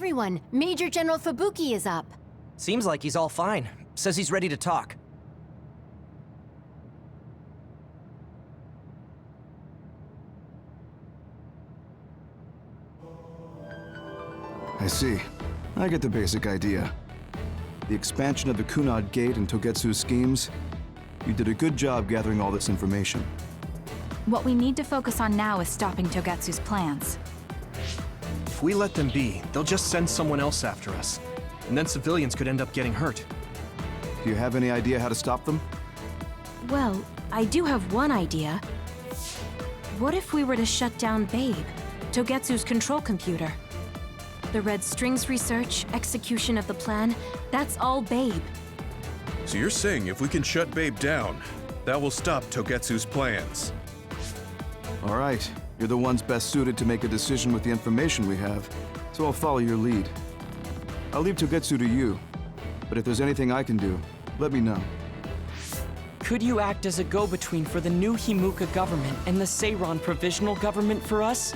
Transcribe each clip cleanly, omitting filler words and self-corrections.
everyone. Major General Fubuki is up. Seems like he's all fine. Says he's ready to talk. I see. I get the basic idea. The expansion of the Kunad Gate and Togetsu's schemes. You did a good job gathering all this information. What we need to focus on now is stopping Togetsu's plans. If we let them be, they'll just send someone else after us. And then civilians could end up getting hurt. Do you have any idea how to stop them? Well, I do have one idea. What if we were to shut down Babe, Togetsu's control computer? The Red Strings research, execution of the plan, that's all Babe. So you're saying if we can shut Babe down, that will stop Togetsu's plans? All right. You're the ones best suited to make a decision with the information we have, so I'll follow your lead. I'll leave Togetsu to you, but if there's anything I can do, let me know. Could you act as a go-between for the new Himuka government and the Seiran provisional government for us?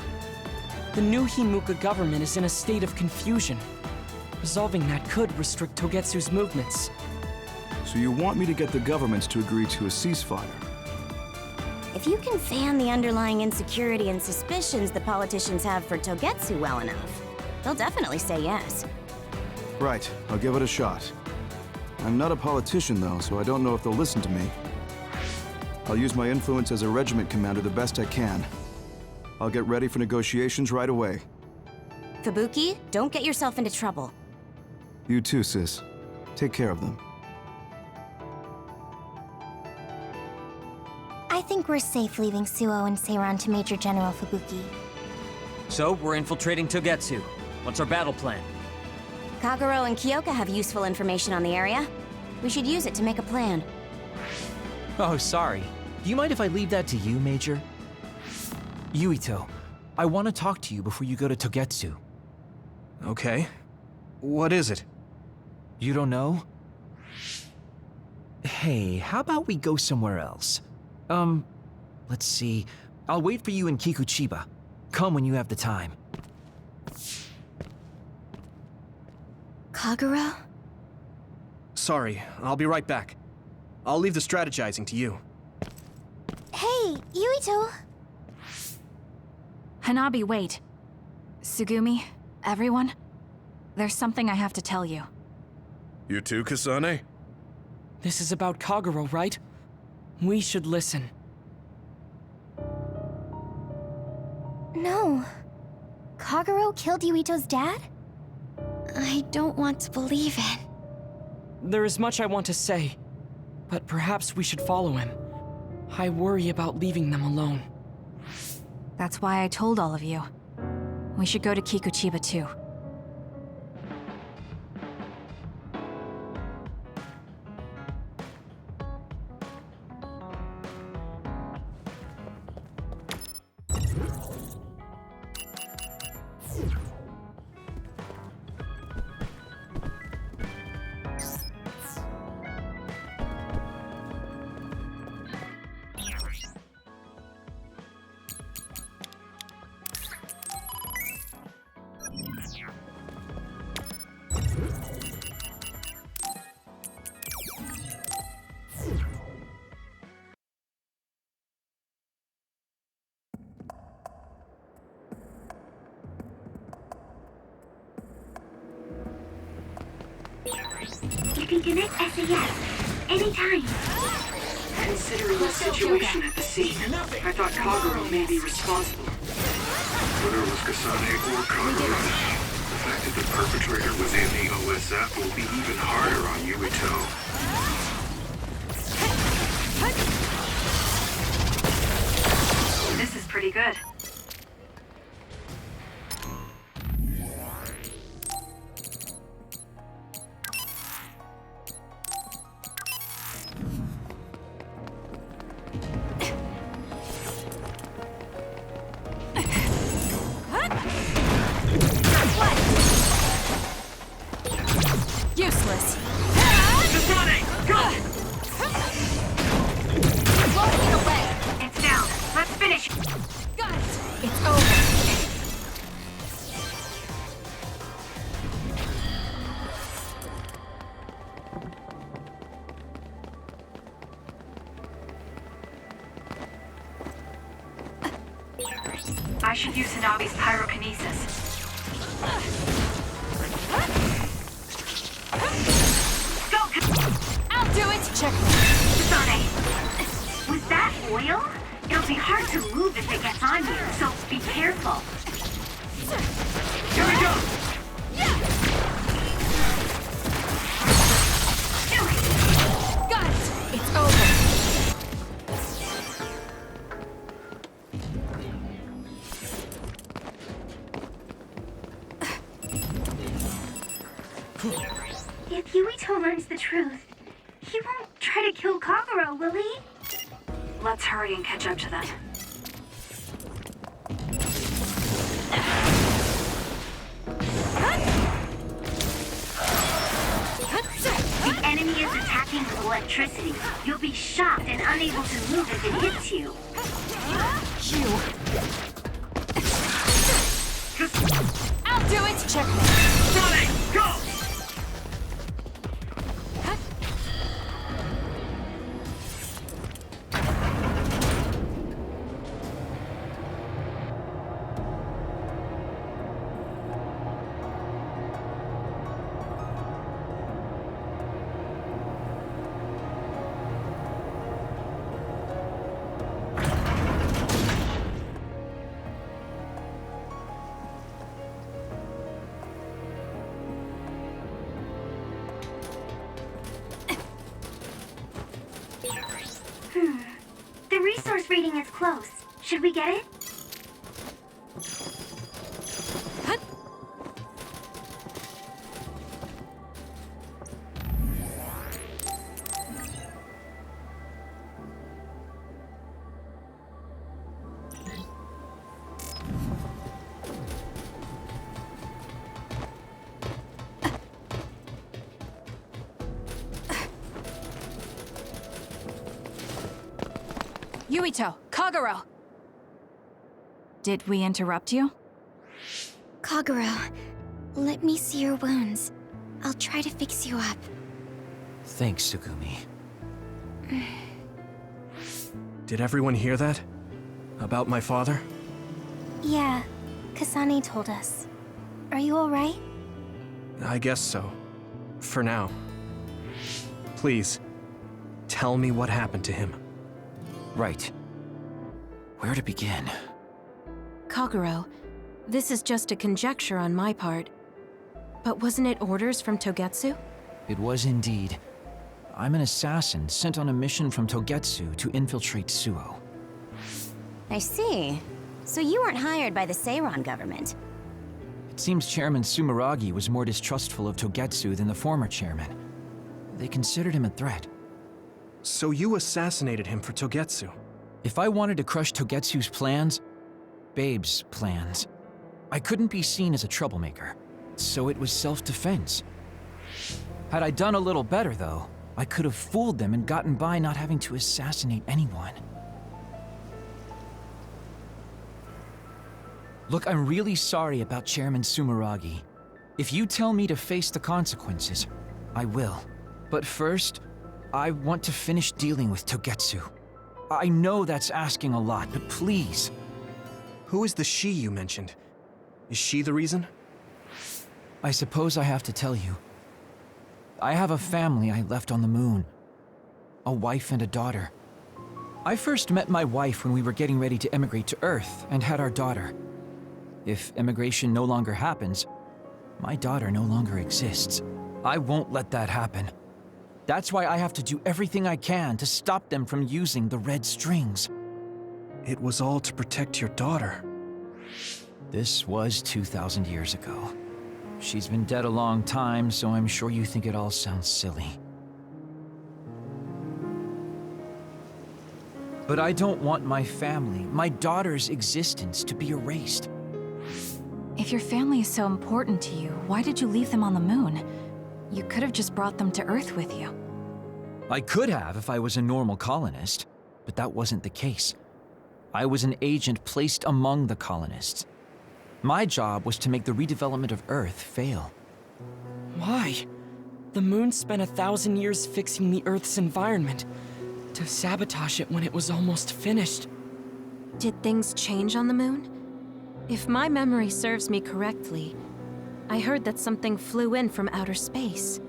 The new Himuka government is in a state of confusion. Resolving that could restrict Togetsu's movements. So you want me to get the governments to agree to a ceasefire? If you can fan the underlying insecurity and suspicions the politicians have for Togetsu well enough, they'll definitely say yes. Right, I'll give it a shot. I'm not a politician though, so I don't know if they'll listen to me. I'll use my influence as a regiment commander the best I can. I'll get ready for negotiations right away. Fubuki, don't get yourself into trouble. You too, sis. Take care of them. I think we're safe leaving Suo and Seiran to Major General Fubuki. So, we're infiltrating Togetsu. What's our battle plan? Kagero and Kyoka have useful information on the area. We should use it to make a plan. Oh, sorry. Do you mind if I leave that to you, Major? Yuito, I want to talk to you before you go to Togetsu. Okay. What is it? You don't know? Hey, how about we go somewhere else? Let's see. I'll wait for you in Kikuchiba. Come when you have the time. Kagero? Sorry, I'll be right back. I'll leave the strategizing to you. Hey, Yuito! Hanabi, wait. Tsugumi, everyone, there's something I have to tell you. You too, Kasane? This is about Kagero, right? We should listen. No. Kagero killed Yuito's dad? I don't want to believe it. There is much I want to say, but perhaps we should follow him. I worry about leaving them alone. That's why I told all of you. We should go to Kikuchiba too. You can connect SAS anytime. Considering the situation at the scene, I thought Kagero may be responsible. Whether it was Kasane or Kagero, the fact that the perpetrator was in the OSF will be even harder on Yuito. This is pretty good. Useless. Kasane, go! It's down. Let's finish. Got it. I should use Hanabi's pyrokinesis. Go! I'll do it! Check. Kasane, was that oil? It'll be hard to move if it gets on you, so be careful. Here we go! Do it! Got it! It's over. If Yuito learns the truth, he won't try to kill Kagero, will he? Let's hurry and catch up to them. The enemy is attacking with electricity. You'll be shocked and unable to move if it hits you. I'll do it! Check. Sonic, go! The resource reading is close. Should we get it? Yuito, Kagero! Did we interrupt you? Kagero, let me see your wounds. I'll try to fix you up. Thanks, Sugumi. Did everyone hear that? About my father? Yeah, Kasane told us. Are you alright? I guess so. For now. Please, tell me what happened to him. Right. Where to begin? Kagero, this is just a conjecture on my part. But wasn't it orders from Togetsu? It was indeed. I'm an assassin sent on a mission from Togetsu to infiltrate Suo. I see. So you weren't hired by the Seiron government. It seems Chairman Sumeragi was more distrustful of Togetsu than the former chairman. They considered him a threat. So you assassinated him for Togetsu? If I wanted to crush Togetsu's plans, Babe's plans, I couldn't be seen as a troublemaker, so it was self-defense. Had I done a little better, though, I could have fooled them and gotten by not having to assassinate anyone. Look, I'm really sorry about Chairman Sumeragi. If you tell me to face the consequences, I will. But first, I want to finish dealing with Togetsu. I know that's asking a lot, but please. Who is the she you mentioned? Is she the reason? I suppose I have to tell you. I have a family I left on the moon. A wife and a daughter. I first met my wife when we were getting ready to emigrate to Earth and had our daughter. If immigration no longer happens, my daughter no longer exists. I won't let that happen. That's why I have to do everything I can to stop them from using the red strings. It was all to protect your daughter. This was 2,000 years ago. She's been dead a long time, so I'm sure you think it all sounds silly. But I don't want my family, my daughter's existence, to be erased. If your family is so important to you, why did you leave them on the moon? You could have just brought them to Earth with you. I could have if I was a normal colonist, but that wasn't the case. I was an agent placed among the colonists. My job was to make the redevelopment of Earth fail. Why? The moon spent 1,000 years fixing the Earth's environment, to sabotage it when it was almost finished. Did things change on the moon? If my memory serves me correctly, I heard that something flew in from outer space.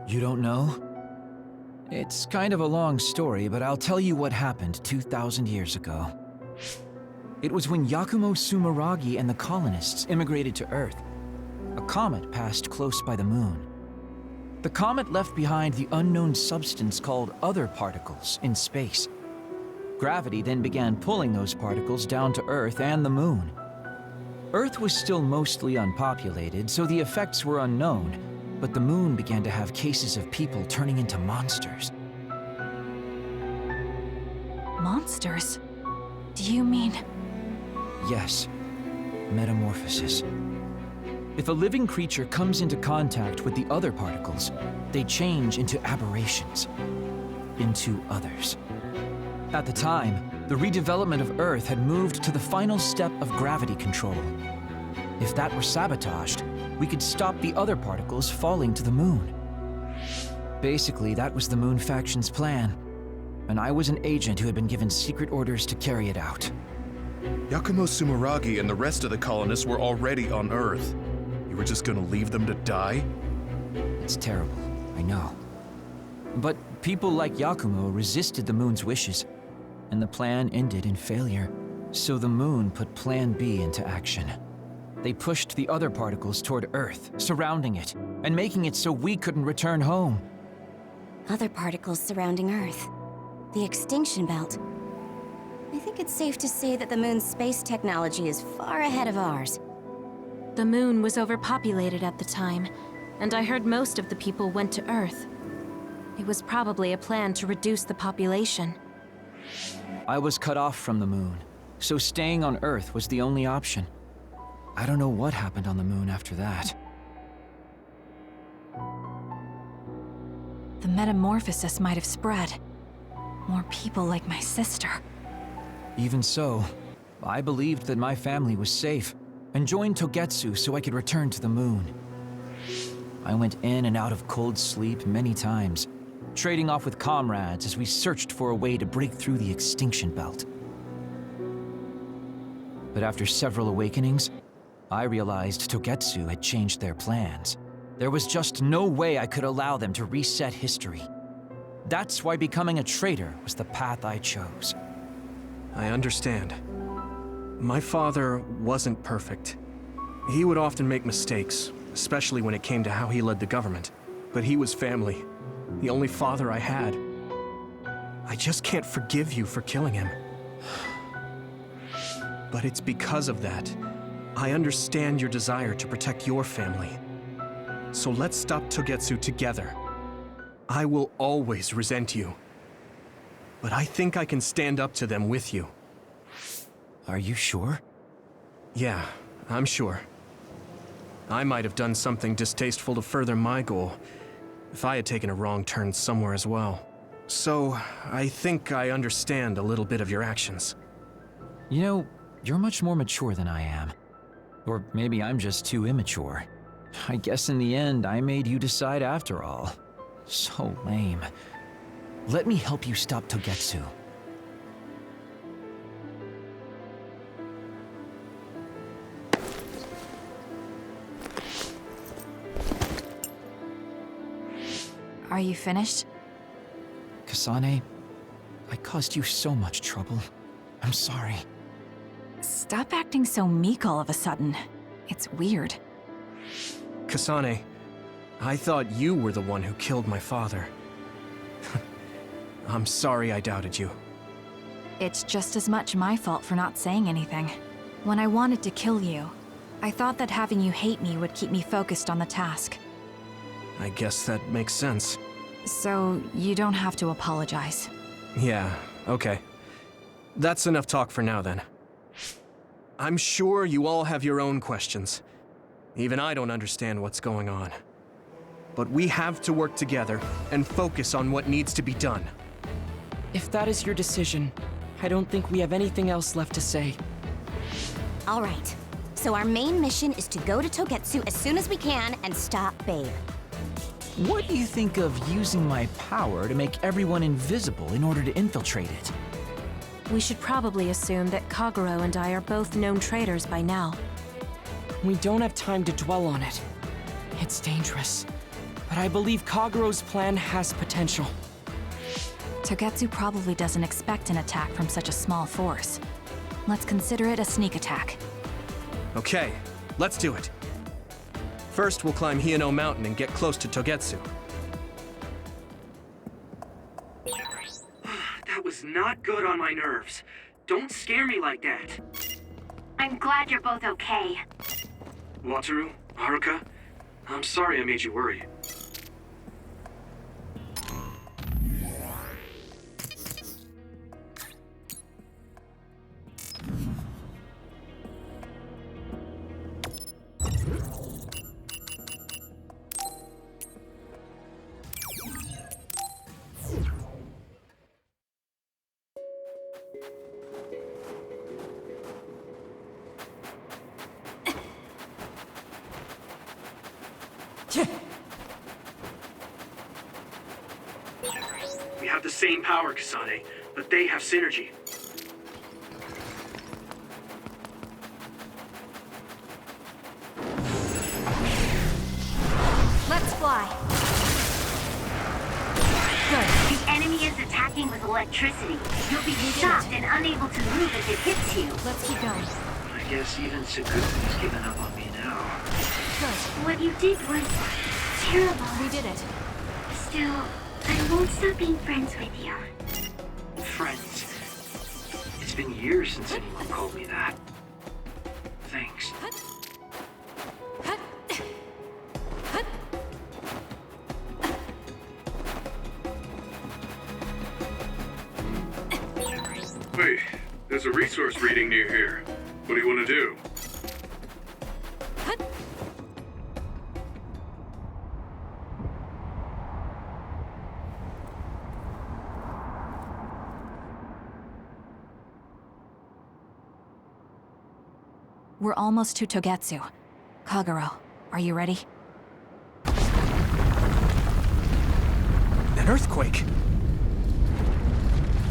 You don't know? It's kind of a long story, but I'll tell you what happened 2,000 years ago. It was when Yakumo Sumeragi and the colonists immigrated to Earth. A comet passed close by the moon. The comet left behind the unknown substance called other particles in space. Gravity then began pulling those particles down to Earth and the moon. Earth was still mostly unpopulated, so the effects were unknown, but the moon began to have cases of people turning into monsters. Monsters? Do you mean... Yes, metamorphosis. If a living creature comes into contact with the other particles, they change into aberrations, into others. At the time, the redevelopment of Earth had moved to the final step of gravity control. If that were sabotaged, we could stop the other particles falling to the moon. Basically, that was the Moon Faction's plan, and I was an agent who had been given secret orders to carry it out. Yakumo Sumeragi and the rest of the colonists were already on Earth. You were just gonna leave them to die? It's terrible, I know. But people like Yakumo resisted the moon's wishes, and the plan ended in failure. So the moon put Plan B into action. They pushed the other particles toward Earth, surrounding it, and making it so we couldn't return home. Other particles surrounding Earth. The extinction belt. I think it's safe to say that the moon's space technology is far ahead of ours. The moon was overpopulated at the time, and I heard most of the people went to Earth. It was probably a plan to reduce the population. I was cut off from the moon, so staying on Earth was the only option. I don't know what happened on the moon after that. The metamorphosis might have spread. More people like my sister. Even so, I believed that my family was safe, and joined Togetsu so I could return to the moon. I went in and out of cold sleep many times, trading off with comrades as we searched for a way to break through the extinction belt. But after several awakenings, I realized Togetsu had changed their plans. There was just no way I could allow them to reset history. That's why becoming a traitor was the path I chose. I understand. My father wasn't perfect. He would often make mistakes, especially when it came to how he led the government. But he was family, the only father I had. I just can't forgive you for killing him. But it's because of that. I understand your desire to protect your family. So let's stop Togetsu together. I will always resent you. But I think I can stand up to them with you. Are you sure? Yeah, I'm sure. I might have done something distasteful to further my goal, if I had taken a wrong turn somewhere as well. So, I think I understand a little bit of your actions. You know, you're much more mature than I am. Or maybe I'm just too immature. I guess in the end, I made you decide after all. So lame. Let me help you stop Togetsu. Are you finished? Kasane, I caused you so much trouble. I'm sorry. Stop acting so meek all of a sudden. It's weird. Kasane, I thought you were the one who killed my father. I'm sorry I doubted you. It's just as much my fault for not saying anything. When I wanted to kill you, I thought that having you hate me would keep me focused on the task. I guess that makes sense. So, you don't have to apologize. Yeah, okay. That's enough talk for now then. I'm sure you all have your own questions. Even I don't understand what's going on. But we have to work together and focus on what needs to be done. If that is your decision, I don't think we have anything else left to say. All right. So our main mission is to go to Togetsu as soon as we can and stop Babe. What do you think of using my power to make everyone invisible in order to infiltrate it? We should probably assume that Kagero and I are both known traitors by now. We don't have time to dwell on it. It's dangerous. But I believe Kagero's plan has potential. Togetsu probably doesn't expect an attack from such a small force. Let's consider it a sneak attack. Okay, let's do it. First, we'll climb Hiyano Mountain and get close to Togetsu. That was not good on my nerves. Don't scare me like that. I'm glad you're both okay. Wataru, Haruka, I'm sorry I made you worry. We have the same power, Kasane, but they have synergy. Let's fly. Good. The enemy is attacking with electricity. You'll be shocked and unable to move if it hits you. Let's keep going. I guess even Sakusen's given up on me now. Good. What you did was terrible. We did it. Still, I won't stop being friends with you. Friends. It's been years since anyone called me that. Thanks. Wait, there's a resource reading near here. What do you want to do? We're almost to Togetsu. Kagero, are you ready? An earthquake!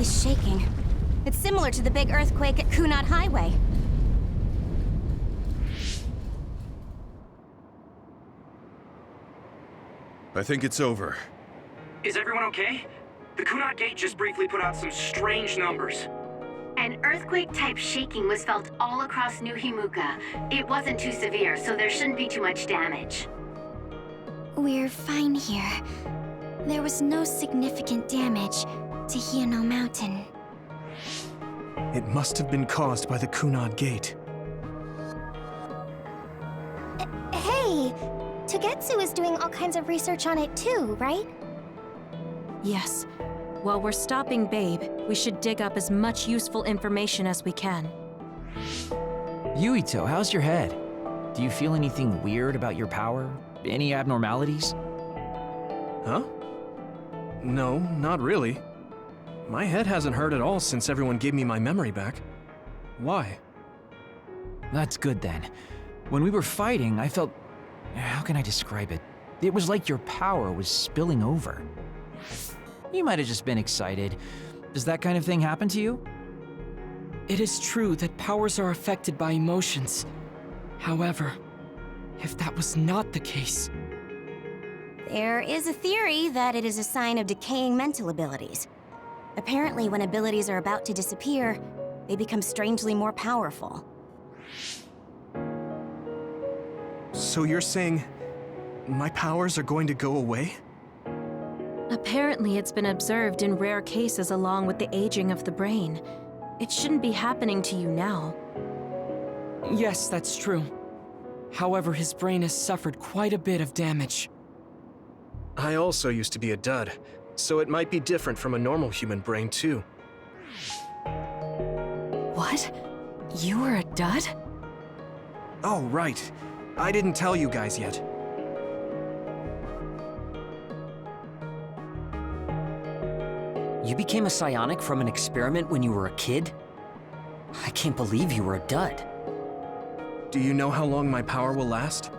Is shaking. It's similar to the big earthquake at Kunad Highway. I think it's over. Is everyone okay? The Kunad Gate just briefly put out some strange numbers. An earthquake-type shaking was felt all across New Himuka. It wasn't too severe, so there shouldn't be too much damage. We're fine here. There was no significant damage to Hiyano Mountain. It must have been caused by the Kunad Gate. Hey! Togetsu is doing all kinds of research on it too, right? Yes. While we're stopping Babe, we should dig up as much useful information as we can. Yuito, how's your head? Do you feel anything weird about your power? Any abnormalities? Huh? No, not really. My head hasn't hurt at all since everyone gave me my memory back. Why? That's good then. When we were fighting, I felt... How can I describe it? It was like your power was spilling over. You might have just been excited. Does that kind of thing happen to you? It is true that powers are affected by emotions. However, if that was not the case... There is a theory that it is a sign of decaying mental abilities. Apparently, when abilities are about to disappear, they become strangely more powerful. So you're saying my powers are going to go away? Apparently, it's been observed in rare cases along with the aging of the brain. It shouldn't be happening to you now. Yes, that's true. However, his brain has suffered quite a bit of damage. I also used to be a dud, so it might be different from a normal human brain too. What? You were a dud? Oh, right. I didn't tell you guys yet. You became a psionic from an experiment when you were a kid? I can't believe you were a dud. Do you know how long my power will last?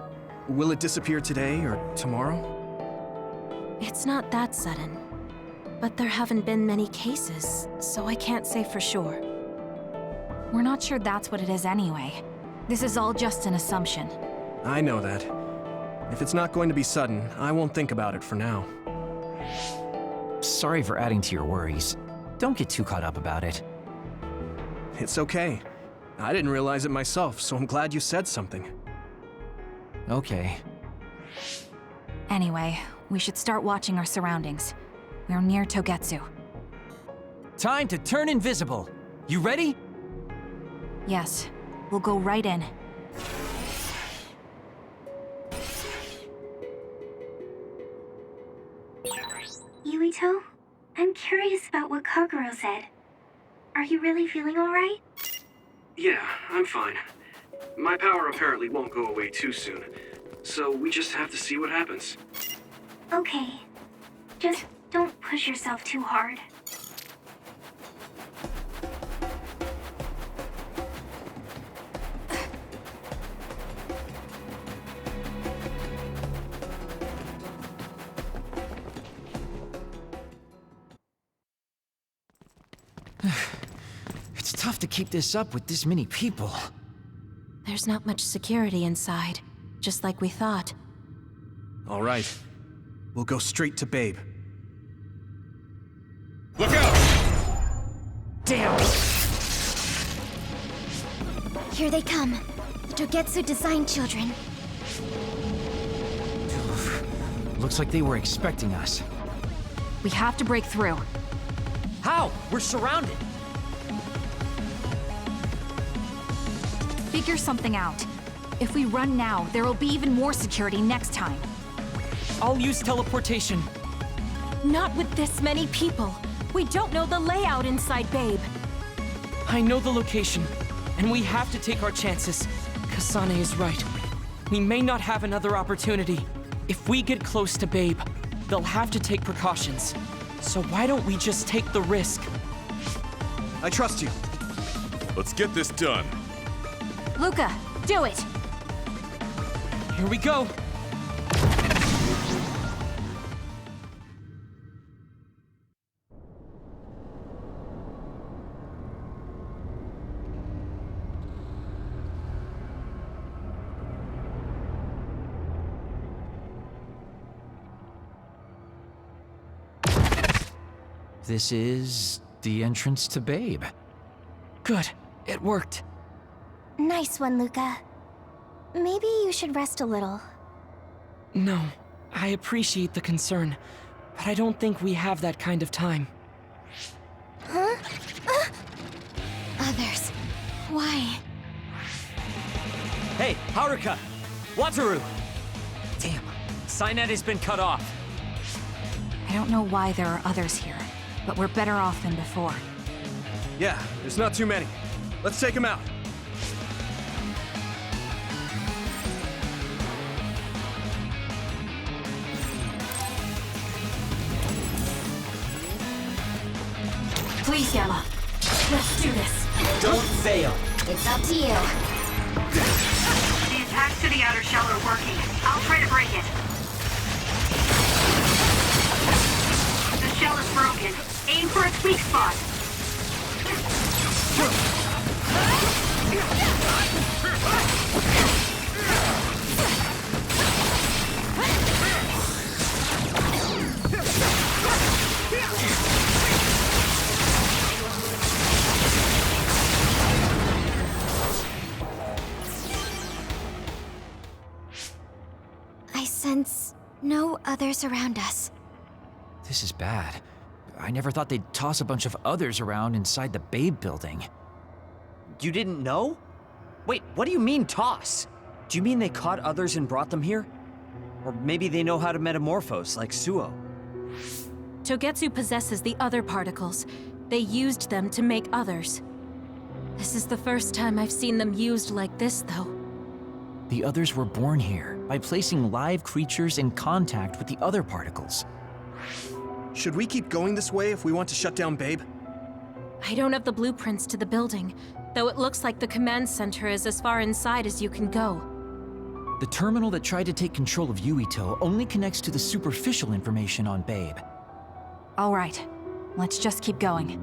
Will it disappear today or tomorrow? It's not that sudden. But there haven't been many cases, so I can't say for sure. We're not sure that's what it is anyway. This is all just an assumption. I know that. If it's not going to be sudden, I won't think about it for now. Sorry for adding to your worries. Don't get too caught up about it. It's okay. I didn't realize it myself, so I'm glad you said something. Okay. Anyway, we should start watching our surroundings. We're near Togetsu. Time to turn invisible. You ready? Yes, we'll go right in. Yuito, I'm curious about what Kaguro said. Are you really feeling alright? Yeah, I'm fine. My power apparently won't go away too soon, so we just have to see what happens. Okay. Just don't push yourself too hard. It's tough to keep this up with this many people. There's not much security inside, just like we thought. All right. We'll go straight to Babe. Look out! Damn! Here they come. Togetsu design children. Looks like they were expecting us. We have to break through. How? We're surrounded. Figure something out. If we run now, there will be even more security next time. I'll use teleportation. Not with this many people. We don't know the layout inside Babe. I know the location, and we have to take our chances. Kasane is right. We may not have another opportunity. If we get close to Babe, they'll have to take precautions. So why don't we just take the risk? I trust you. Let's get this done. Luca, do it! Here we go! This is the entrance to Babe. Good. It worked. Nice one, Luca. Maybe you should rest a little. No, I appreciate the concern, but I don't think we have that kind of time. Huh? Others. Why? Hey, Haruka! Wataru! Damn, Signet has been cut off. I don't know why there are others here, but we're better off than before. Yeah, there's not too many. Let's take them out. Please, Gamma. Let's do this. Don't fail. It's up to you. The attacks to the outer shell are working. I'll try to break it. The shell is broken. Aim for its weak spot. I sense no others around us. This is bad. I never thought they'd toss a bunch of others around inside the Babe building. You didn't know? Wait, what do you mean, toss? Do you mean they caught others and brought them here? Or maybe they know how to metamorphose, like Suo? Togetsu possesses the other particles. They used them to make others. This is the first time I've seen them used like this, though. The others were born here by placing live creatures in contact with the other particles. Should we keep going this way if we want to shut down Babe? I don't have the blueprints to the building, though it looks like the command center is as far inside as you can go. The terminal that tried to take control of Yuito only connects to the superficial information on Babe. All right. Let's just keep going.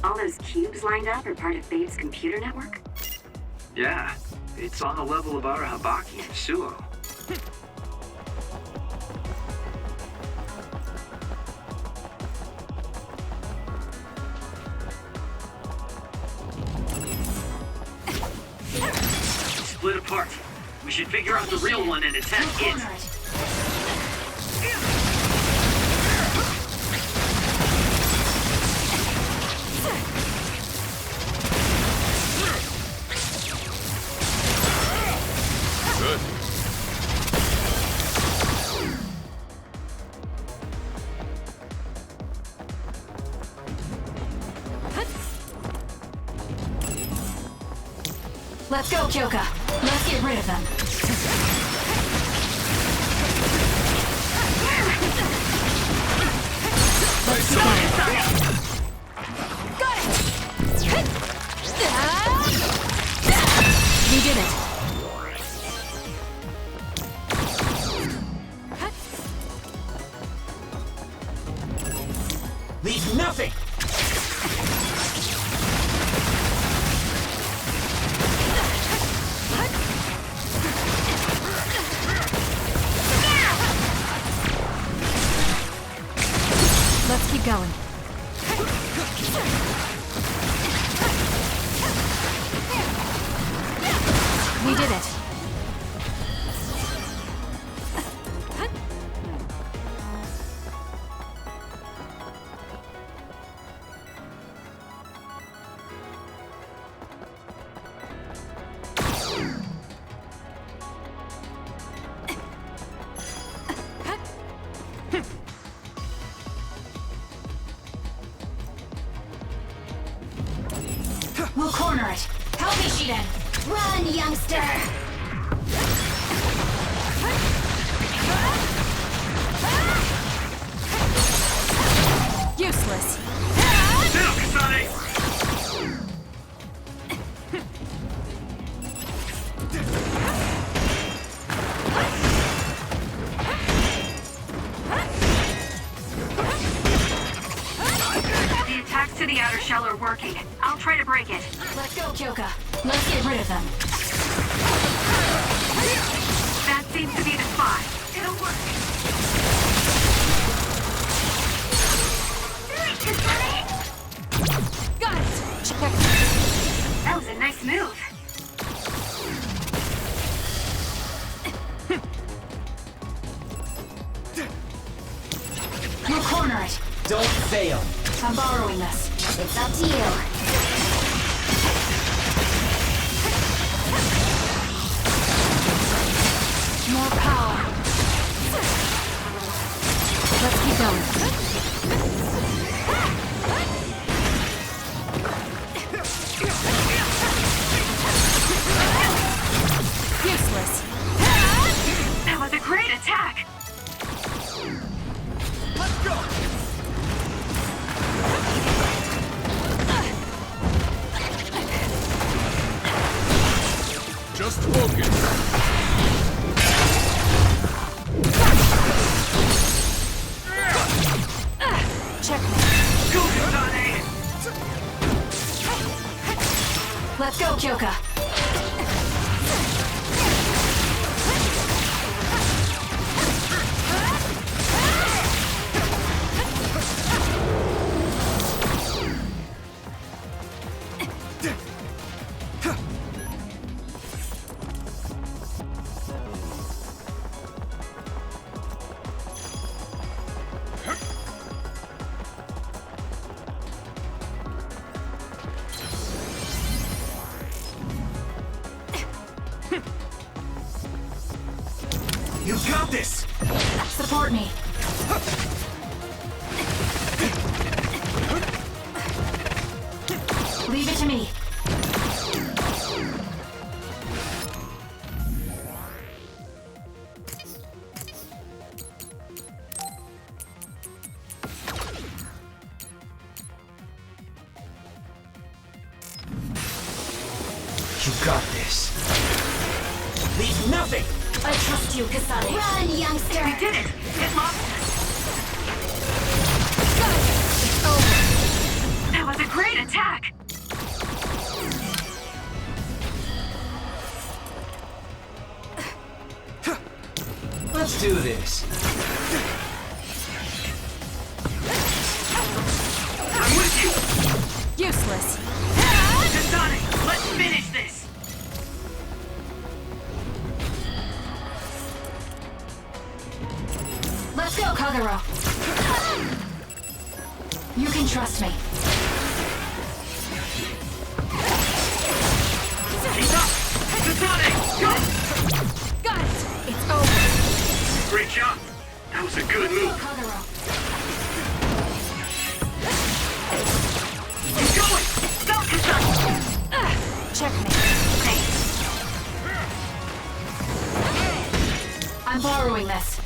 All those cubes lined up are part of Babe's computer network? Yeah, it's on the level of our Habaki and Suo. Split apart. We should figure out the real one and attack it. Good. Let's go, Kyoka. Let's get rid of them. Let's go. Got it! We did it. Leave nothing! Let's keep going. We did it. We'll corner it. Help me, Shiden. Run, youngster! Useless. Now, Kasane! The attacks to the outer shell are working. I'll try to break it. Let's go, Kyoka. Let's get rid of them. That seems to be the spot. It'll work. Got it. Check. That was a nice move. We'll corner it. Don't fail. I'm borrowing this. It's up to you. More power. Let's keep going. Useless. That was a great attack. Let's go! Just focus. Checkmate. Go, Kasane! Let's go, Kyoka. You got this! Support me. Leave it to me. nothing! I trust you, Kasane. Run, youngster! We did it! It lost. It's over. That was a great attack! Let's do this. I'm with you! Useless. Kasane, let's finish this! Let's go, Kagero. You can trust me. He's up! Kasane, go! Got it. It's over. Great job. That was a good move. Kagero. Keep going! Go, Kasane! Checkmate. I'm borrowing this.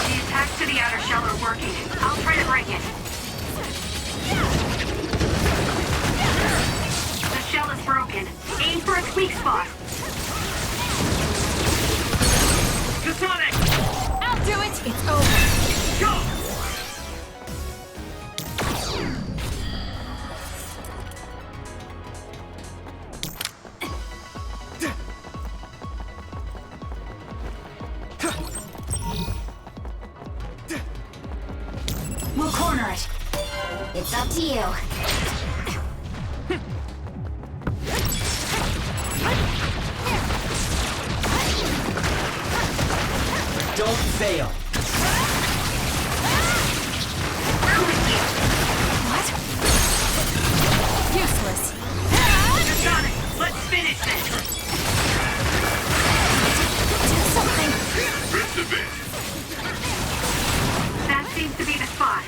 The attacks to the outer shell are working. I'll try to break it. The shell is broken. Aim for its weak spot. Kasane! I'll do it. It's over. Go! We'll corner it. It's up to you. Don't fail. Useless. Kasane, let's finish this! Do something. Rest a bit. That seems to be the spot.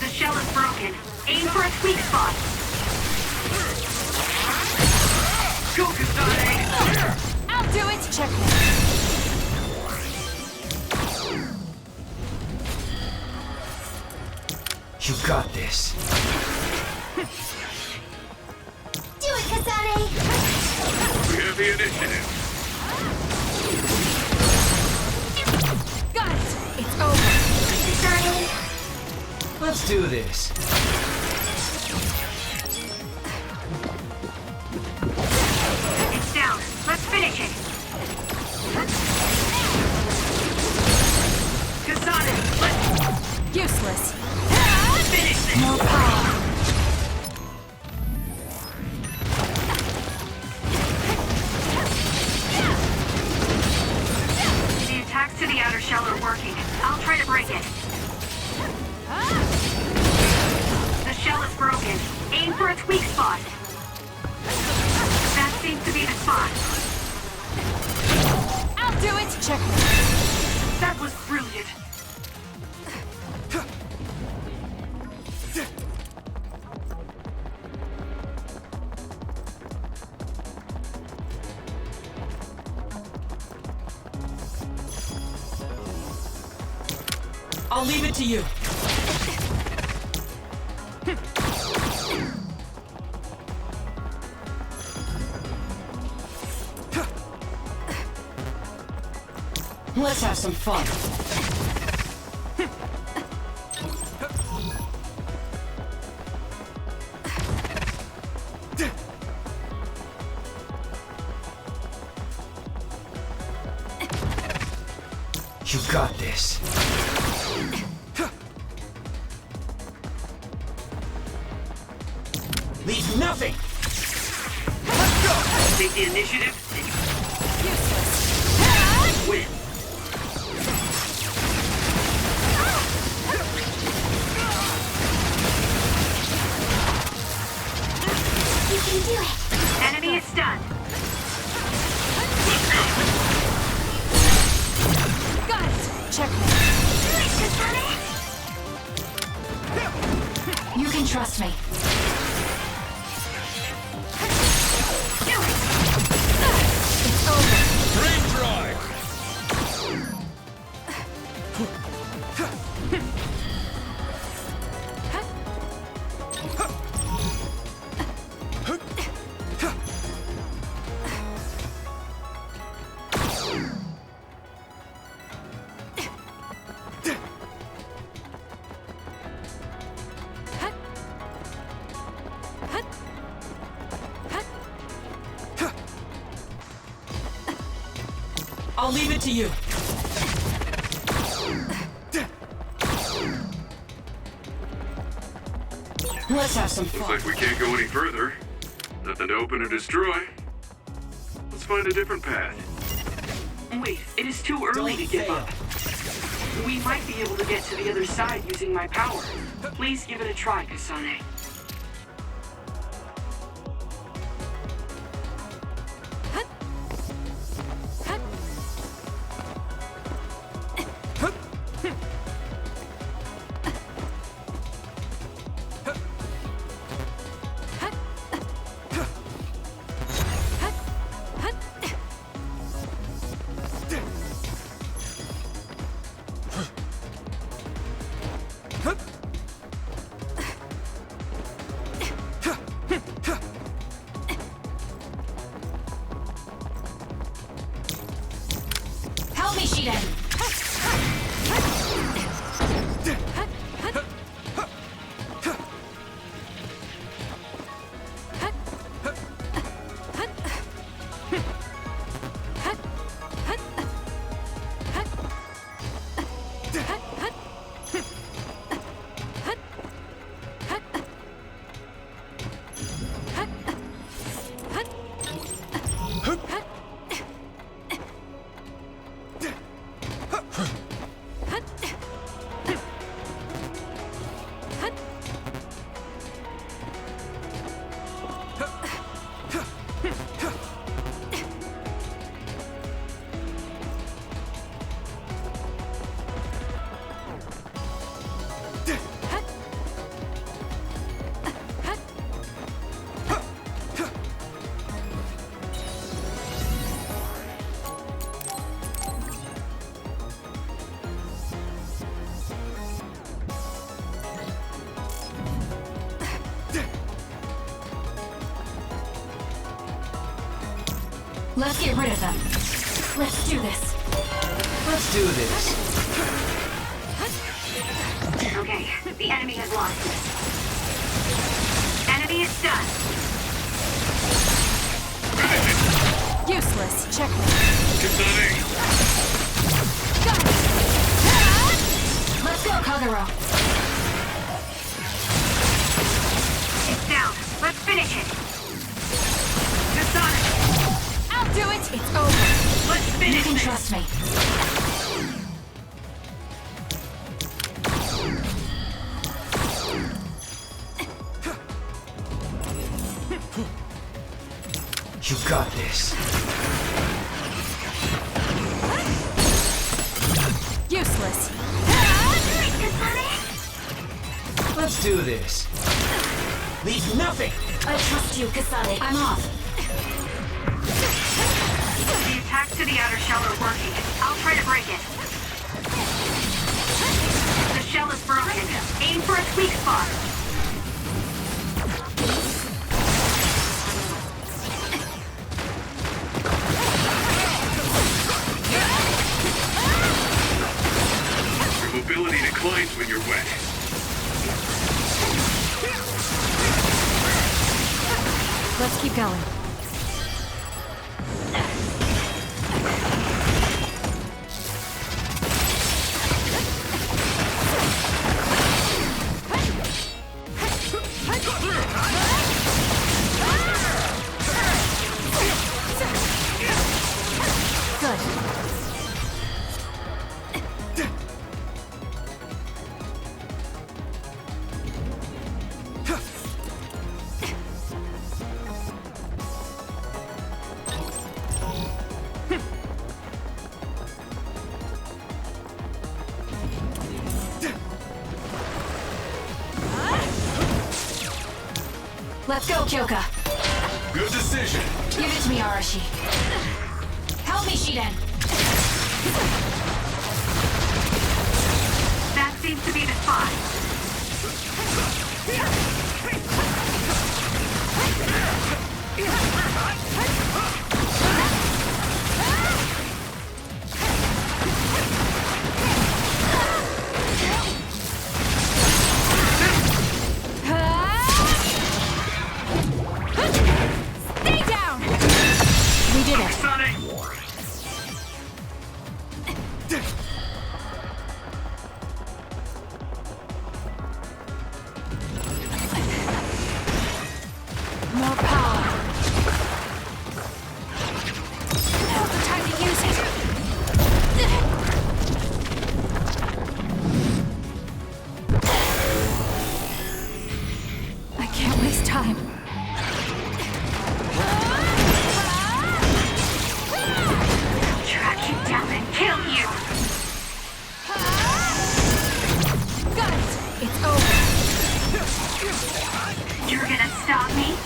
The shell is broken. Aim for its weak spot. Go, Kasane! I'll do it. Checkmate. You got this. Do it, Kasane! We have the initiative. Got it. It's over. Kasane! Let's do this. It's down. Let's finish it. Kasane, let's Useless. finish this. More power. The attacks to the outer shell are working. I'll try to break it. The shell is broken. Aim for its weak spot. That seems to be the spot. I'll do it. Checkmate. That was brilliant. I'll leave it to you. Let's have some fun. You got this. Leave nothing! Take the initiative. Useless. Win. You can do it! Enemy is stunned. Got it. Checkmate. Do it, Kasane! You can trust me. Do it! It's over. Bring I'll leave it to you. Let's have some fun. Looks like we can't go any further. Nothing to open or destroy. Let's find a different path. Wait, it is too early to give up. We might be able to get to the other side using my power. Please give it a try, Kasane. Help me, Shiden! Let's get rid of them. Let's do this. Let's do this. Okay, the enemy has lost this. Enemy is done. Useless. Checkmate. Kasane! Let's go, Kagero. It's down. Let's finish it. Kasane! I'll do it. It's over. Let's You finish can this. trust me. You got this. Useless. Let's do this. Leave nothing. I trust you, Kasane. I'm off. The attack to the outer shell are working. I'll try to break it. The shell is broken. Aim for its weak spot. Your mobility declines when you're wet. Let's keep going. Good. Let's go, Kyoka. Good decision. Give it to me, Arashi. Help me, Shiden. That seems to be the spot. Stay down! We did it. Kasane! and kill you! Got it! It's over. You're gonna stop me?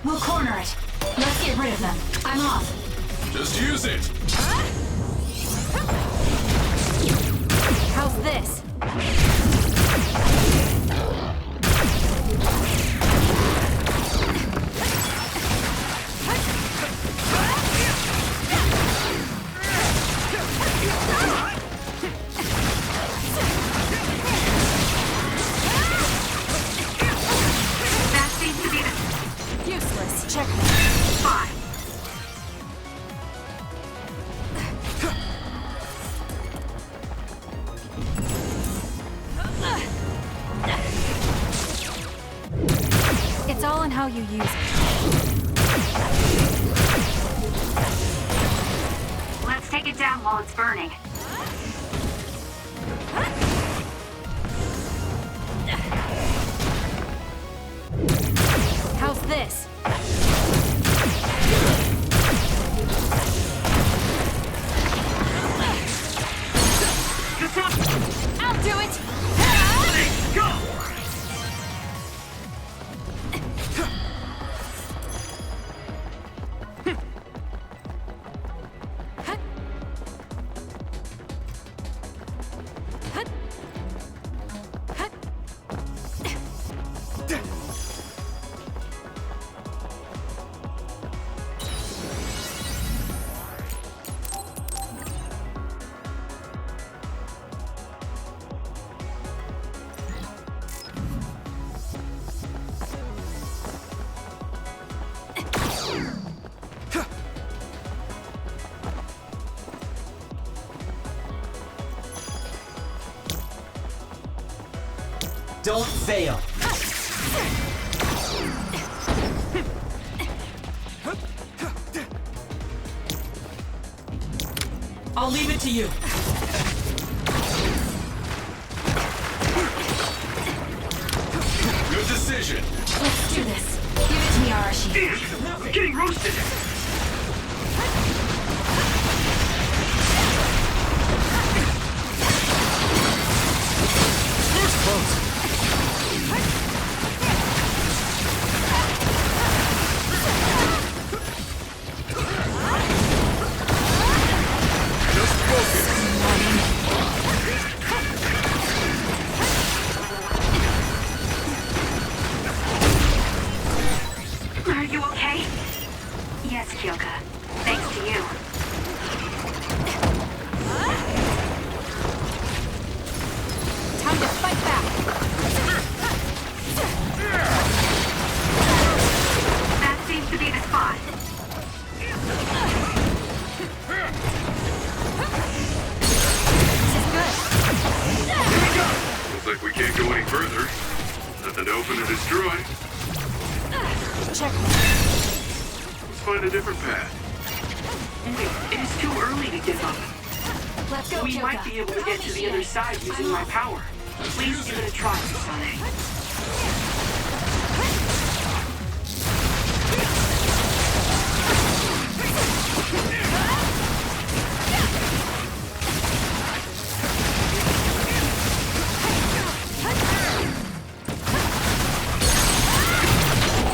We'll corner it. Let's get rid of them. I'm off. Just use it! How's this? That seems to be the Useless. Checkmate. spot. It's all in how you use it. Let's take it down while it's burning. How's this? I'll do it! Go! Don't fail. I'll leave it to you. Good decision. Let's do this. Give it to me, Arashi. Damn! I'm getting roasted! Are you okay? Yes, Kyoka. Thanks to you. Time to fight back! That seems to be the spot. Looks like we can't go any further. Nothing to open and destroy. Checkmate. Let's find a different path. Wait, it is too early to give up. Let's go, We Kyoka. might be able to get to the other side using my power. Please give it a try, Kasane.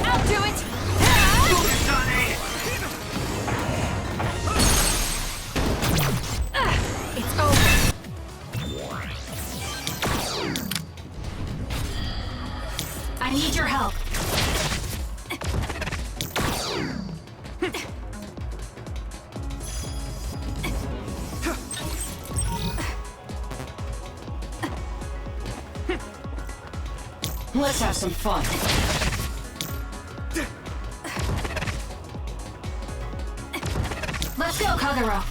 I'll do it! Kasane! It's over. I need your help. Let's have some fun. Let's go, Kagero.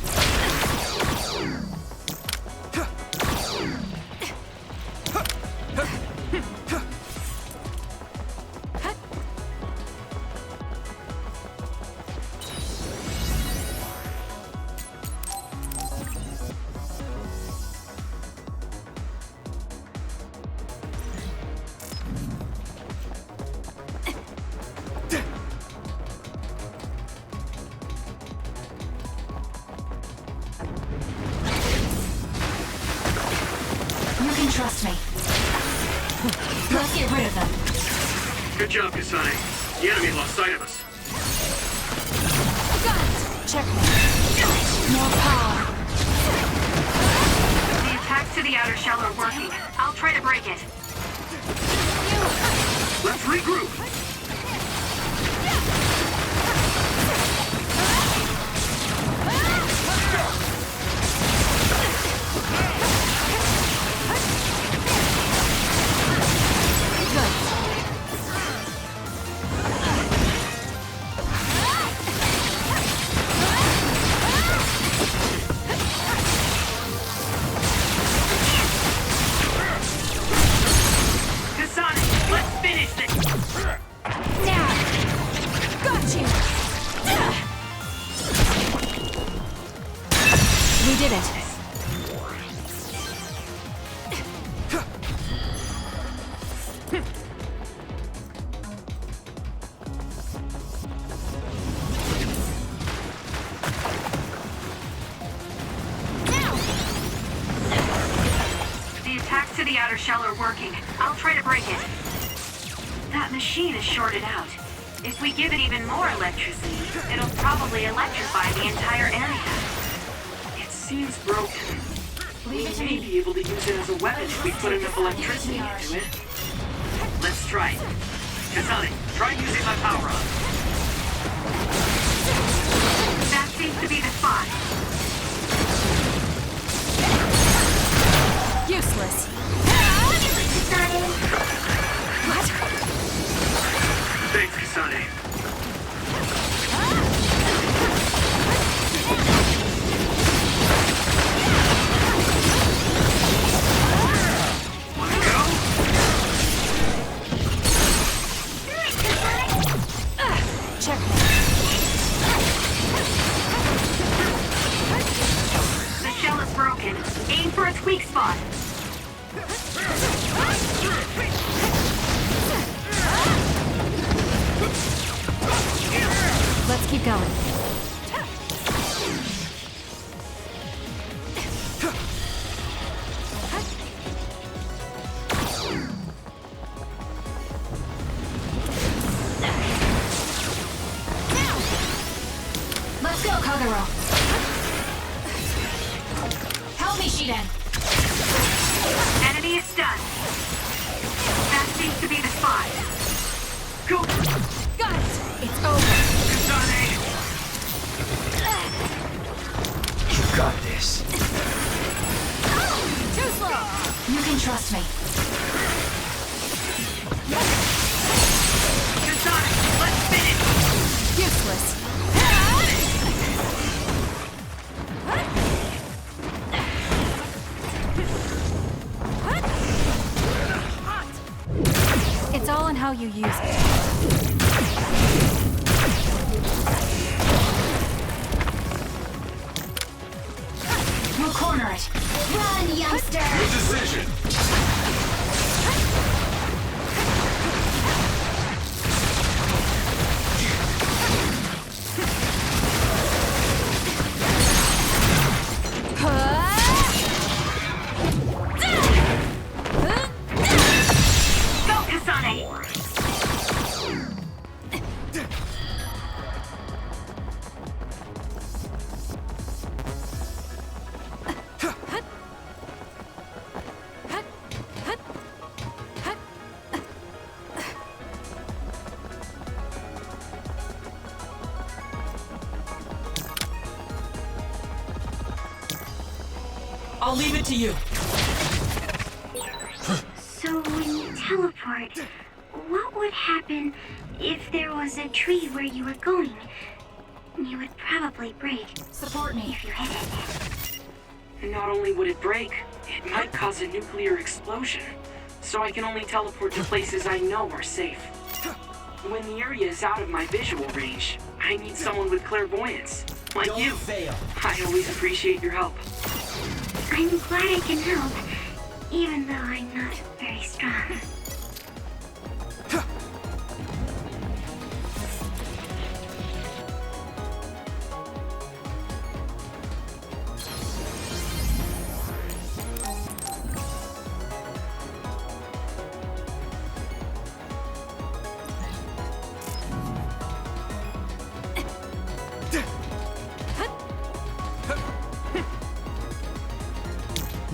trust me. Let's get rid of them. Good job, Kasane. The enemy lost sight of us. Checkmate. More power. The attacks to the outer shell are working. I'll try to break it. Let's regroup. Kasane, let's finish this. Got you! We did it. The attacks to the outer shell are working. I'll try to break it. That machine is shorted out. If we give it even more electricity, it'll probably electrify the entire area. It seems broken. We may be able to use it as a weapon if we put enough electricity into it. Let's try it. Kasane, try using my power-up. That seems to be the spot. Useless. What? Thanks, Kasane. Wanna go? The shell is broken. Aim for its weak spot. Let's keep going. Let's go, Kagero. Help me, Shiden. Enemy is stunned. That seems to be the spot. Go! Got it! It's over. Kasane! You got this. Too slow! You can trust me. Kasane, let's finish! Useless. It's all in how you use it. We'll corner it. Run, youngster! Good decision. Go, Kasane! I'll leave it to you. So when you teleport, what would happen if there was a tree where you were going? You would probably break Support me. if you hit it. Not only would it break, it might cause a nuclear explosion. So I can only teleport to places I know are safe. When the area is out of my visual range, I need someone with clairvoyance. Like you. I always appreciate your help. I'm glad I can help, even though I'm not very strong.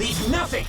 Leave nothing!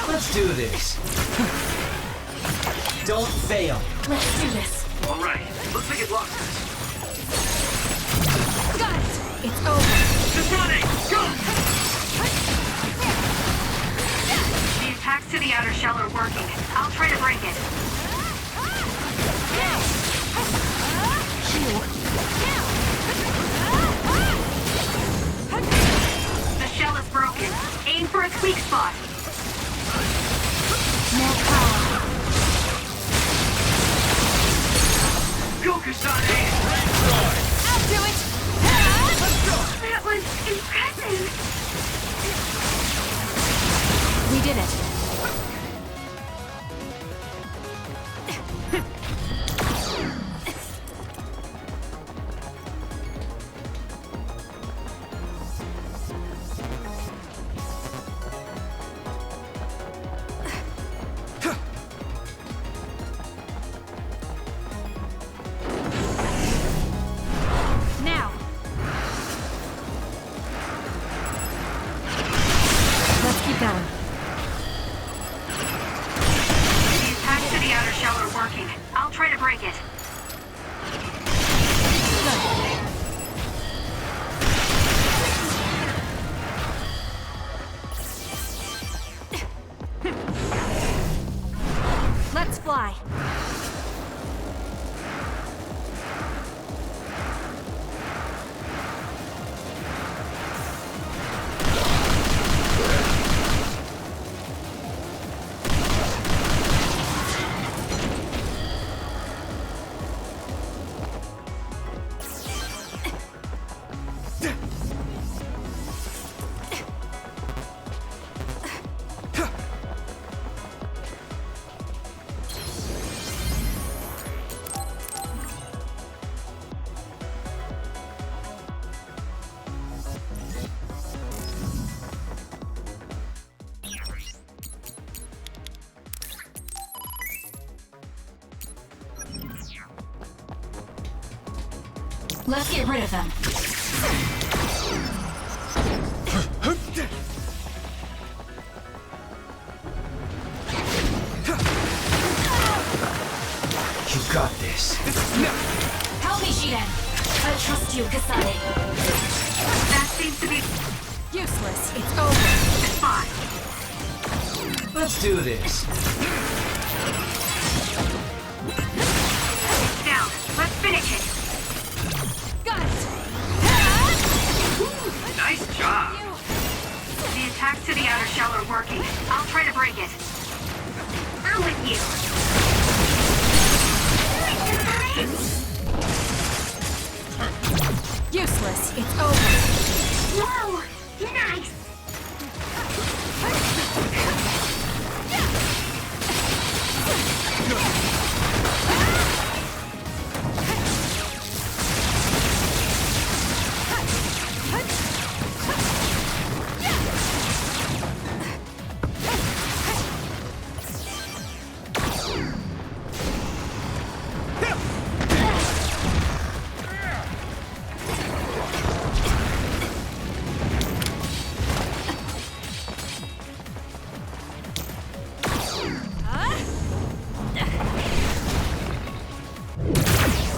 Let's do this. Don't fail. Let's do this. All right, looks like it lost us. Got it! It's over. Kasane, go! The attacks to the outer shell are working. I'll try to break it. The shell is broken. Aim for its weak spot. More power. Go, Kasane! I'll do it! That was impressive. We did it. Now. Let's keep going. The attacks to the outer shell are working. I'll try to break it. Let's fly. Let's get rid of them. You got this. Help me, Shiden. I trust you, Kasane. That seems to be Useless. It's over. fine. Let's do this. It's down. Let's finish it. Got it. Nice job. The attacks to the outer shell are working. I'll try to break it. I'm with you. Useless. It's over. Whoa! Nice!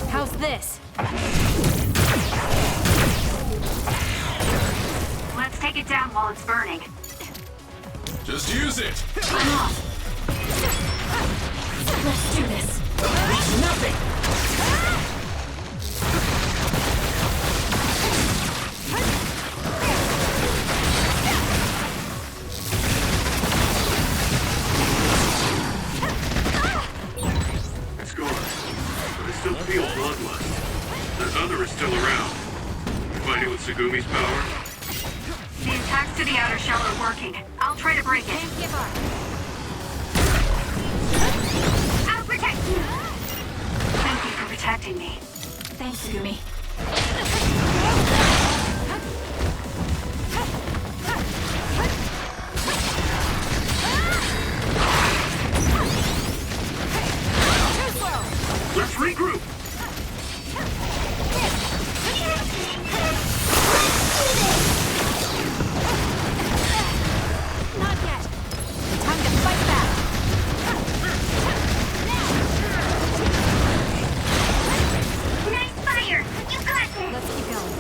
How's this? Let's take it down while it's burning. Just use it! I'm off. Let's do this. Nothing! feel bloodlust. The other is still around. You find it with Segumi's power? The attacks to the outer shell are working. I'll try to break it. Can't give up. I'll protect you! Thank you for protecting me. Thanks, Segumi. Let's regroup! Not yet. Time to fight back. Nice fire! You got this! Let's keep going.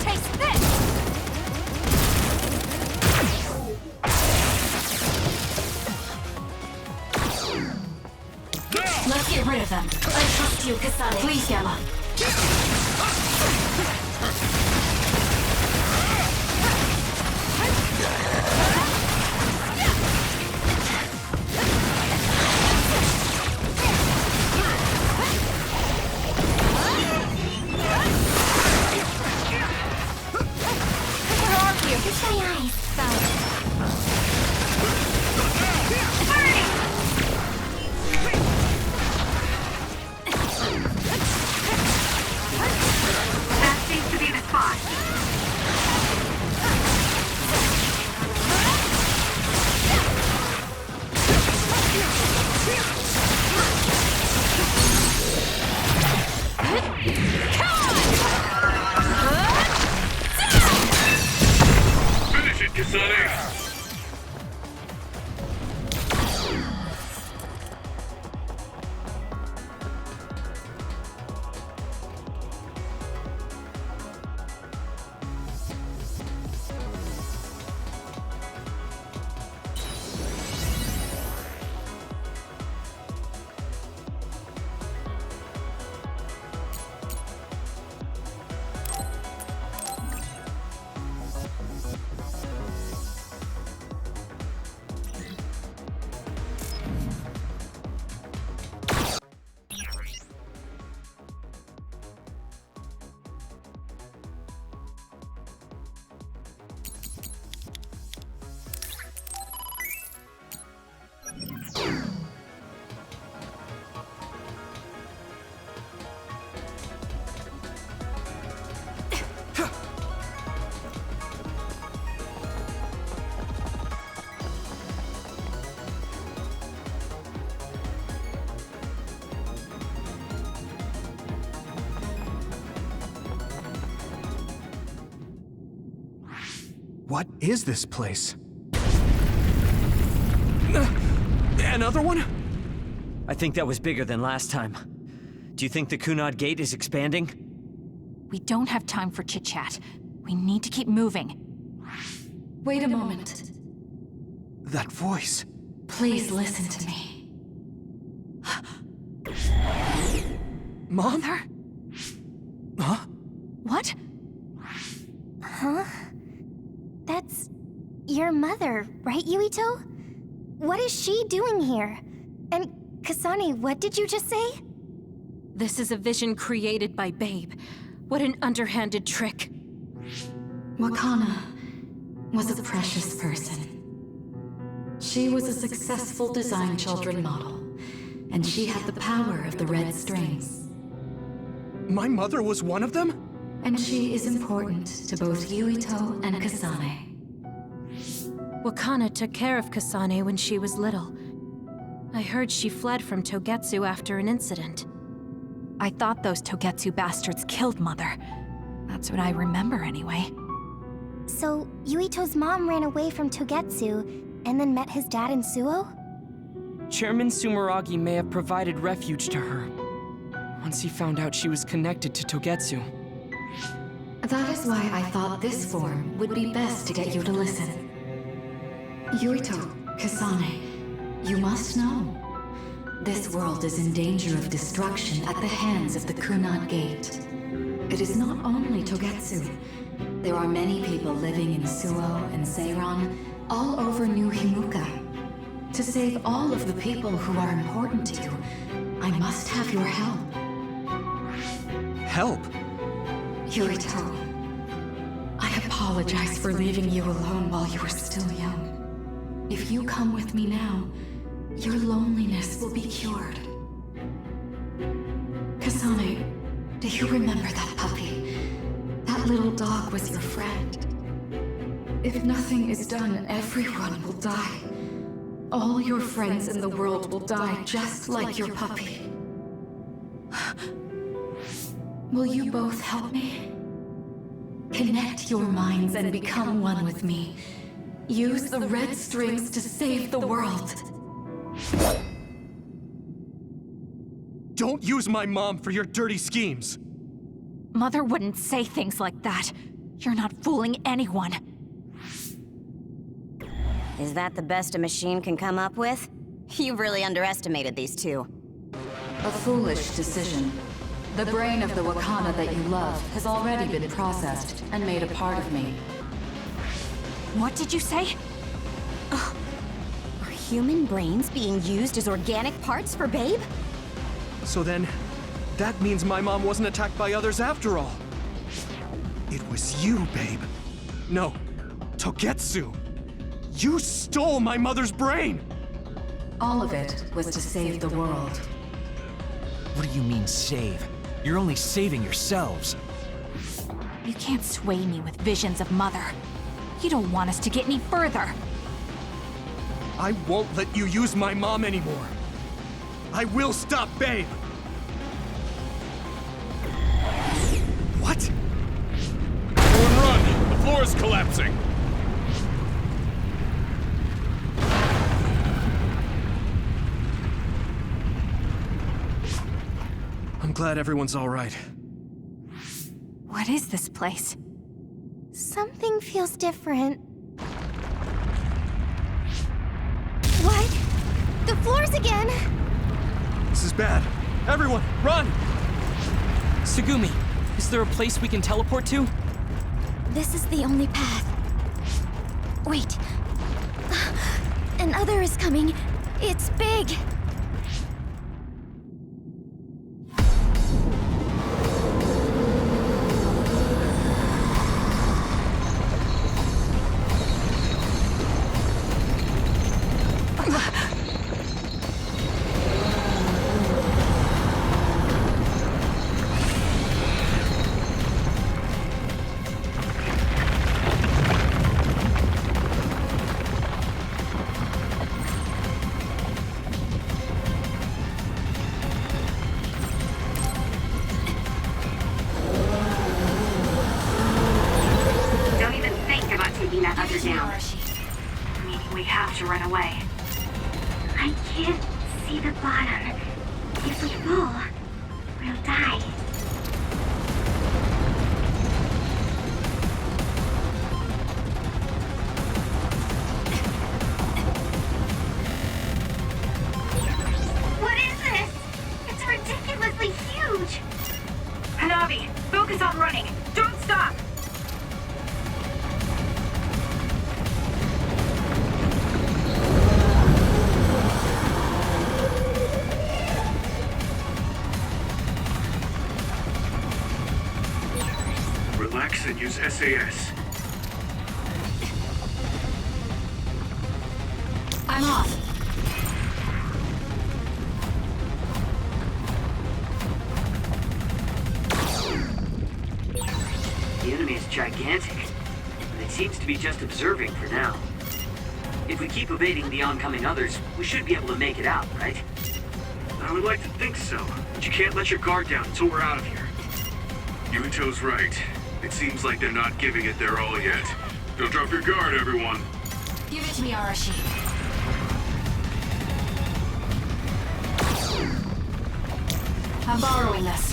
Taste this! Let's get rid of them. I trust you, Kasane. Please, Gamma. Where are you? It's my eyes. Found it. That seems to be the spot. Finish it, Kasane! What is this place? Another one? I think that was bigger than last time. Do you think the Kunad Gate is expanding? We don't have time for chit-chat. We need to keep moving. Wait a moment. That voice. Please listen to me. Mom? Mother? Huh? What? Huh? That's your mother, right, Yuito? What is she doing here? And Kasane, what did you just say? This is a vision created by Babe. What an underhanded trick. Wakana was a precious person. She was a successful design children model, and she had the power of the red strings. My mother was one of them? And she is important to both Yuito and Kasane. Wakana took care of Kasane when she was little. I heard she fled from Togetsu after an incident. I thought those Togetsu bastards killed Mother. That's what I remember anyway. So, Yuito's mom ran away from Togetsu and then met his dad in Suo? Chairman Sumeragi may have provided refuge to her once he found out she was connected to Togetsu. That is why I thought this form would be best to get you to listen. Yuito, Kasane, you must know. This world is in danger of destruction at the hands of the Kunad Gate. It is not only Togetsu, There are many people living in Suo and Seiron, all over New Himuka. To save all of the people who are important to you, I must have your help. Help? Yurito, I apologize for leaving you alone while you were still young. If you come with me now, your loneliness will be cured. Kasane, do you remember that puppy? That little dog was your friend. If nothing is done, everyone will die. All your friends in the world will die just like your puppy. Will you both help me? Connect your minds and become one with me. Use the red strings to save the world. Don't use my mom for your dirty schemes! Mother wouldn't say things like that. You're not fooling anyone. Is that the best a machine can come up with? You've really underestimated these two. A foolish decision. The brain of the Wakana that you love has already been processed and made a part of me. What did you say? Are human brains being used as organic parts for Babe? So then, that means my mom wasn't attacked by others after all. It was you, Babe. No, Togetsu. You stole my mother's brain! All of it was to save the world. What do you mean, save? You're only saving yourselves. You can't sway me with visions of Mother. You don't want us to get any further. I won't let you use my mom anymore. I will stop Babe! What? Everyone run! The floor is collapsing! I'm glad everyone's all right. What is this place? Something feels different. What? The floors again! This is bad. Everyone, run! Tsugumi, is there a place we can teleport to? This is the only path. Wait. Another is coming. It's big. We have to run away. I can't see the bottom. If we fall, we'll die. What is this? It's ridiculously huge! Hanabi, focus on running. Don't stop! Relax and use SAS. I'm off. The enemy is gigantic, but it seems to be just observing for now. If we keep evading the oncoming others, we should be able to make it out, right? I would like to think so, but you can't let your guard down until we're out of here. Yuito's right. It seems like they're not giving it their all yet. Don't drop your guard, everyone. Give it to me, Arashi. I'm borrowing this.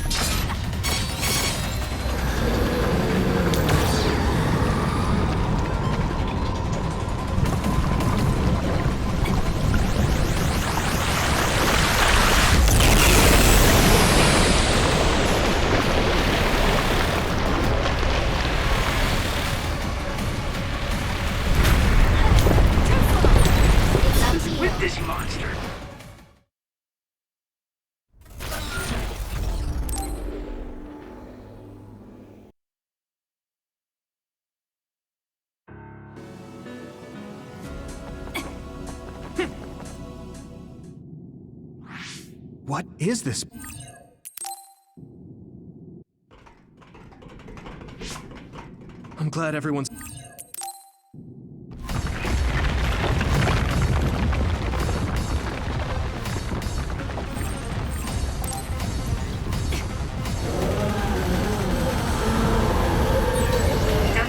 What is this? I'm glad everyone's... Don't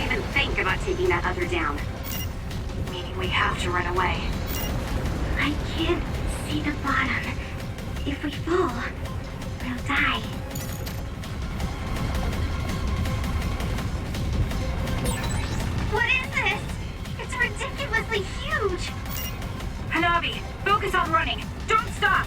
even think about taking that other down. Meaning we have to run away. I can't see the bottom. If we fall, we'll die. What is this? It's ridiculously huge! Hanabi, focus on running. Don't stop!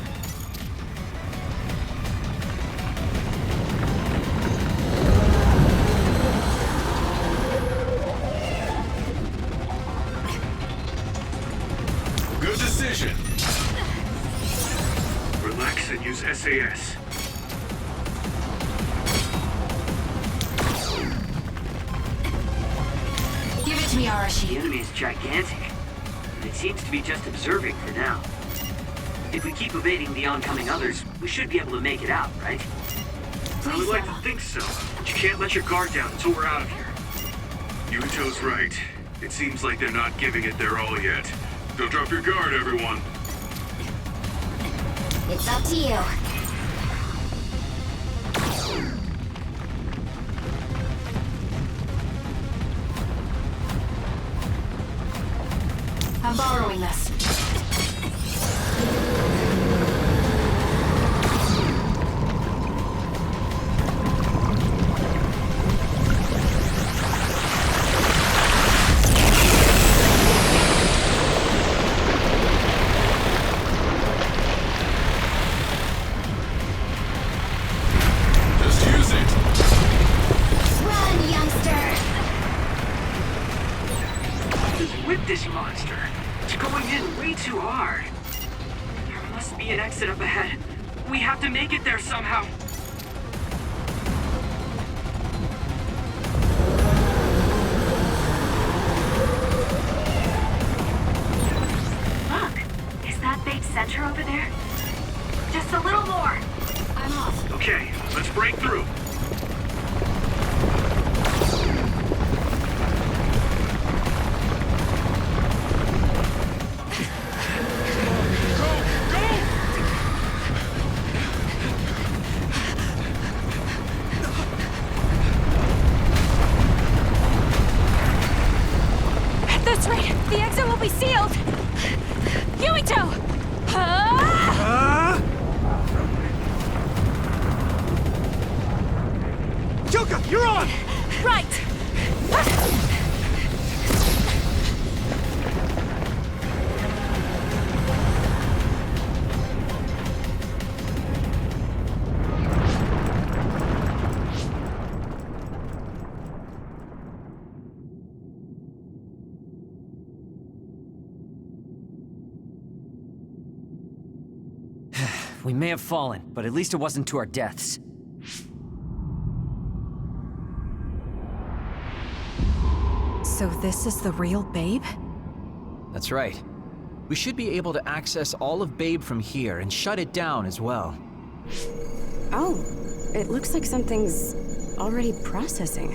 Good decision. Relax and use SAS. Give it to me, Arashi. The enemy is gigantic, and it seems to be just observing for now. If we keep evading the oncoming others, we should be able to make it out, right? I would like to think so, but you can't let your guard down until we're out of here. Yuito's right. It seems like they're not giving it their all yet. Don't drop your guard, everyone. It's up to you. I'm borrowing this. Just use it. Run, youngster! Just whip this monster. It's going in way too hard. There must be an exit up ahead. We have to make it there somehow. Look, is that big center over there? Just a little more. I'm off. Okay, let's break through. At this rate, the exit will be sealed! Yuito! Yuka, you're on! Right! We may have fallen, but at least it wasn't to our deaths. So this is the real Babe? That's right. We should be able to access all of Babe from here and shut it down as well. Oh, it looks like something's already processing.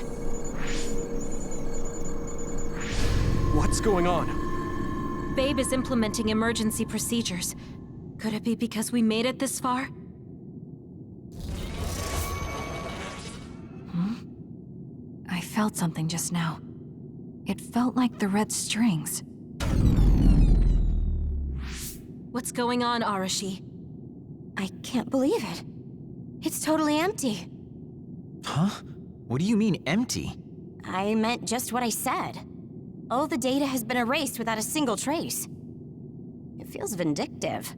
What's going on? Babe is implementing emergency procedures. Could it be because we made it this far? I felt something just now. It felt like the red strings. What's going on, Arashi? I can't believe it. It's totally empty. Huh? What do you mean, empty? I meant just what I said. All the data has been erased without a single trace. It feels vindictive.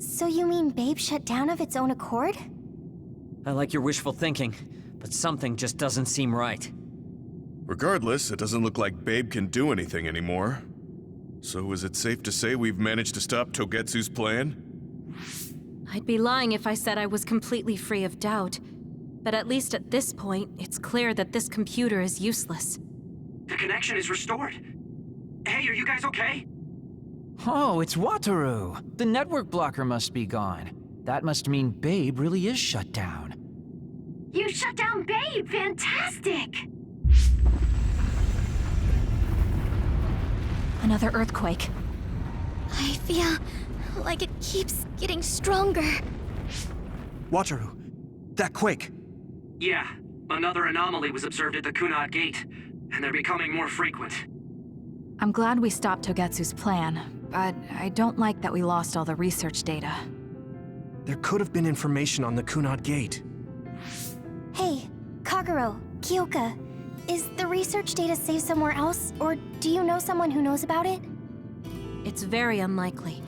So you mean Babe shut down of its own accord? I like your wishful thinking, but something just doesn't seem right. Regardless, it doesn't look like Babe can do anything anymore. So is it safe to say we've managed to stop Togetsu's plan? I'd be lying if I said I was completely free of doubt. But at least at this point, it's clear that this computer is useless. The connection is restored. Hey, are you guys okay? Oh, it's Wataru! The network blocker must be gone. That must mean Babe really is shut down. You shut down Babe! Fantastic! Another earthquake. I feel like it keeps getting stronger. Wataru, that quake. Yeah, another anomaly was observed at the Kunad Gate, and they're becoming more frequent. I'm glad we stopped Togetsu's plan, but I don't like that we lost all the research data. There could have been information on the Kunad Gate. Hey, Kagero, Kyoka, is the research data saved somewhere else, or do you know someone who knows about it? It's very unlikely.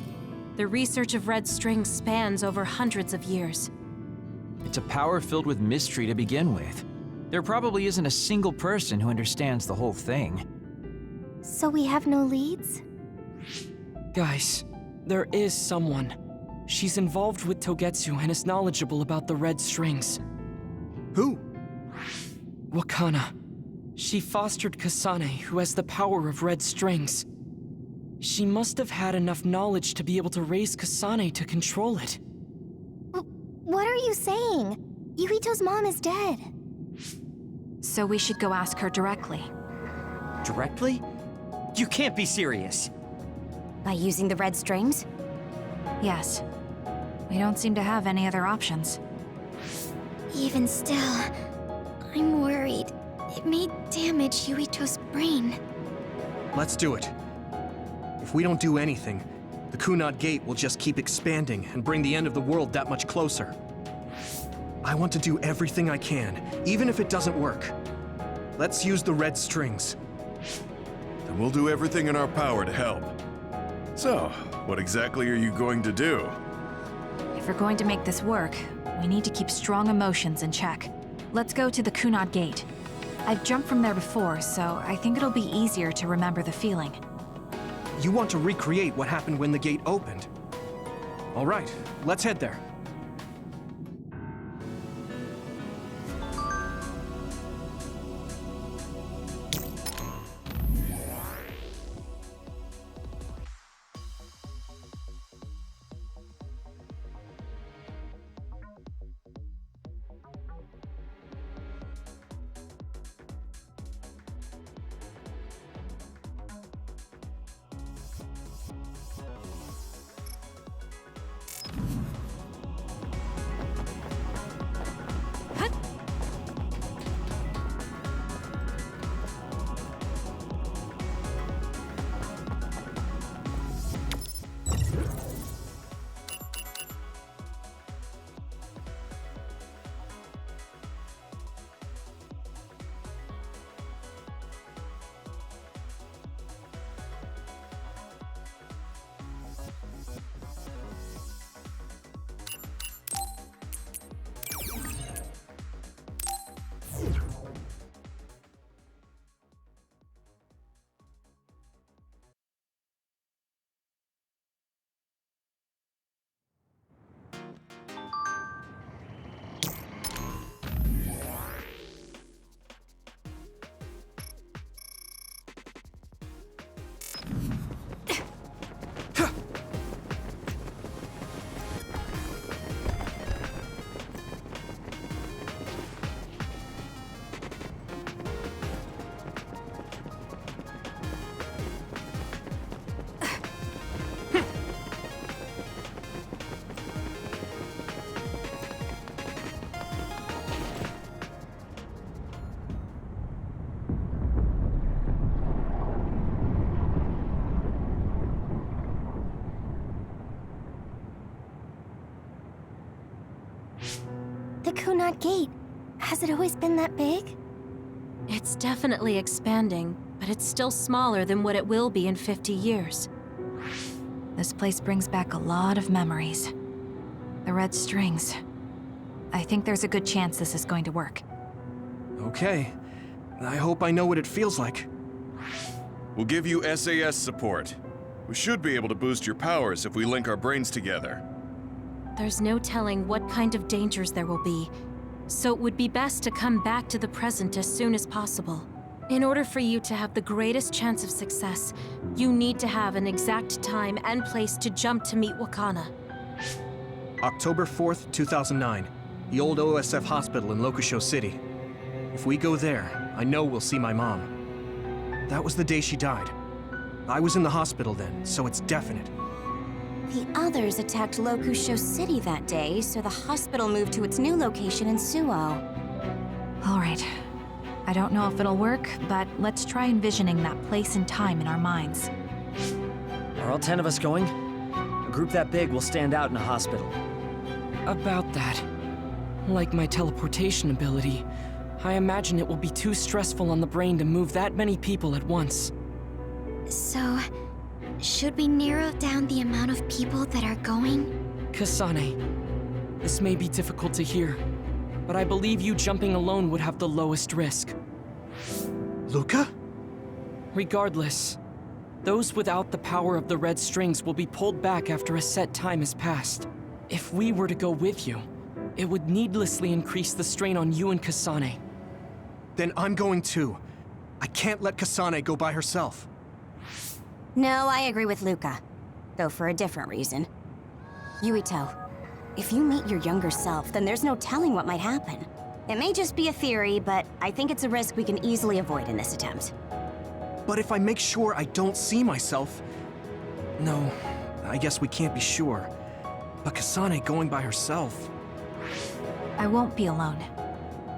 The research of red strings spans over hundreds of years. It's a power filled with mystery to begin with. There probably isn't a single person who understands the whole thing. So we have no leads? Guys, there is someone. She's involved with Togetsu and is knowledgeable about the red strings. Who? Wakana. She fostered Kasane, who has the power of red strings. She must have had enough knowledge to be able to raise Kasane to control it. What are you saying? Yuito's mom is dead. So we should go ask her directly. Directly? You can't be serious. By using the red strings? Yes. We don't seem to have any other options. Even still, I'm worried. It may damage Yuito's brain. Let's do it. If we don't do anything, the Kunad Gate will just keep expanding and bring the end of the world that much closer. I want to do everything I can, even if it doesn't work. Let's use the red strings. Then we'll do everything in our power to help. So, what exactly are you going to do? If we're going to make this work, we need to keep strong emotions in check. Let's go to the Kunad Gate. I've jumped from there before, so I think it'll be easier to remember the feeling. You want to recreate what happened when the gate opened? All right, let's head there. The Kunad Gate. Has it always been that big? It's definitely expanding, but it's still smaller than what it will be in 50 years. This place brings back a lot of memories. The red strings. I think there's a good chance this is going to work. Okay. I hope I know what it feels like. We'll give you SAS support. We should be able to boost your powers if we link our brains together. There's no telling what kind of dangers there will be, so it would be best to come back to the present as soon as possible. In order for you to have the greatest chance of success, you need to have an exact time and place to jump to meet Wakana. October 4th, 2009. The old OSF hospital in Locusho City. If we go there, I know we'll see my mom. That was the day she died. I was in the hospital then, so it's definite. The others attacked Locusho City that day, so the hospital moved to its new location in Suo. All right. I don't know if it'll work, but let's try envisioning that place and time in our minds. Are all 10 of us going? A group that big will stand out in a hospital. About that. Like my teleportation ability, I imagine it will be too stressful on the brain to move that many people at once. So, should we narrow down the amount of people that are going? Kasane, this may be difficult to hear, but I believe you jumping alone would have the lowest risk. Luca? Regardless, those without the power of the red strings will be pulled back after a set time has passed. If we were to go with you, it would needlessly increase the strain on you and Kasane. Then I'm going too. I can't let Kasane go by herself. No, I agree with Luca. Though for a different reason. Yuito, if you meet your younger self, then there's no telling what might happen. It may just be a theory, but I think it's a risk we can easily avoid in this attempt. But if I make sure I don't see myself... No, I guess we can't be sure. But Kasane going by herself... I won't be alone.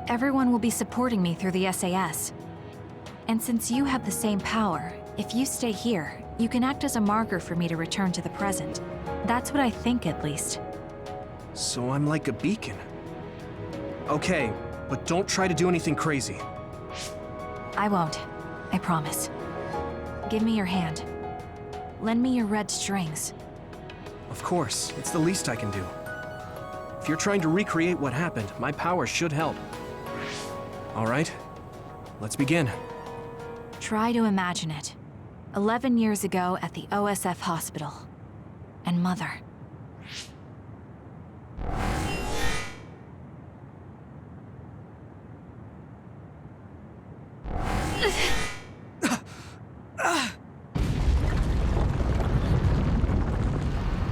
Everyone will be supporting me through the SAS. And since you have the same power, if you stay here, you can act as a marker for me to return to the present. That's what I think, at least. So I'm like a beacon. Okay, but don't try to do anything crazy. I won't. I promise. Give me your hand. Lend me your red strings. Of course, it's the least I can do. If you're trying to recreate what happened, my power should help. All right, let's begin. Try to imagine it. 11 years ago at the OSF hospital. And Mother.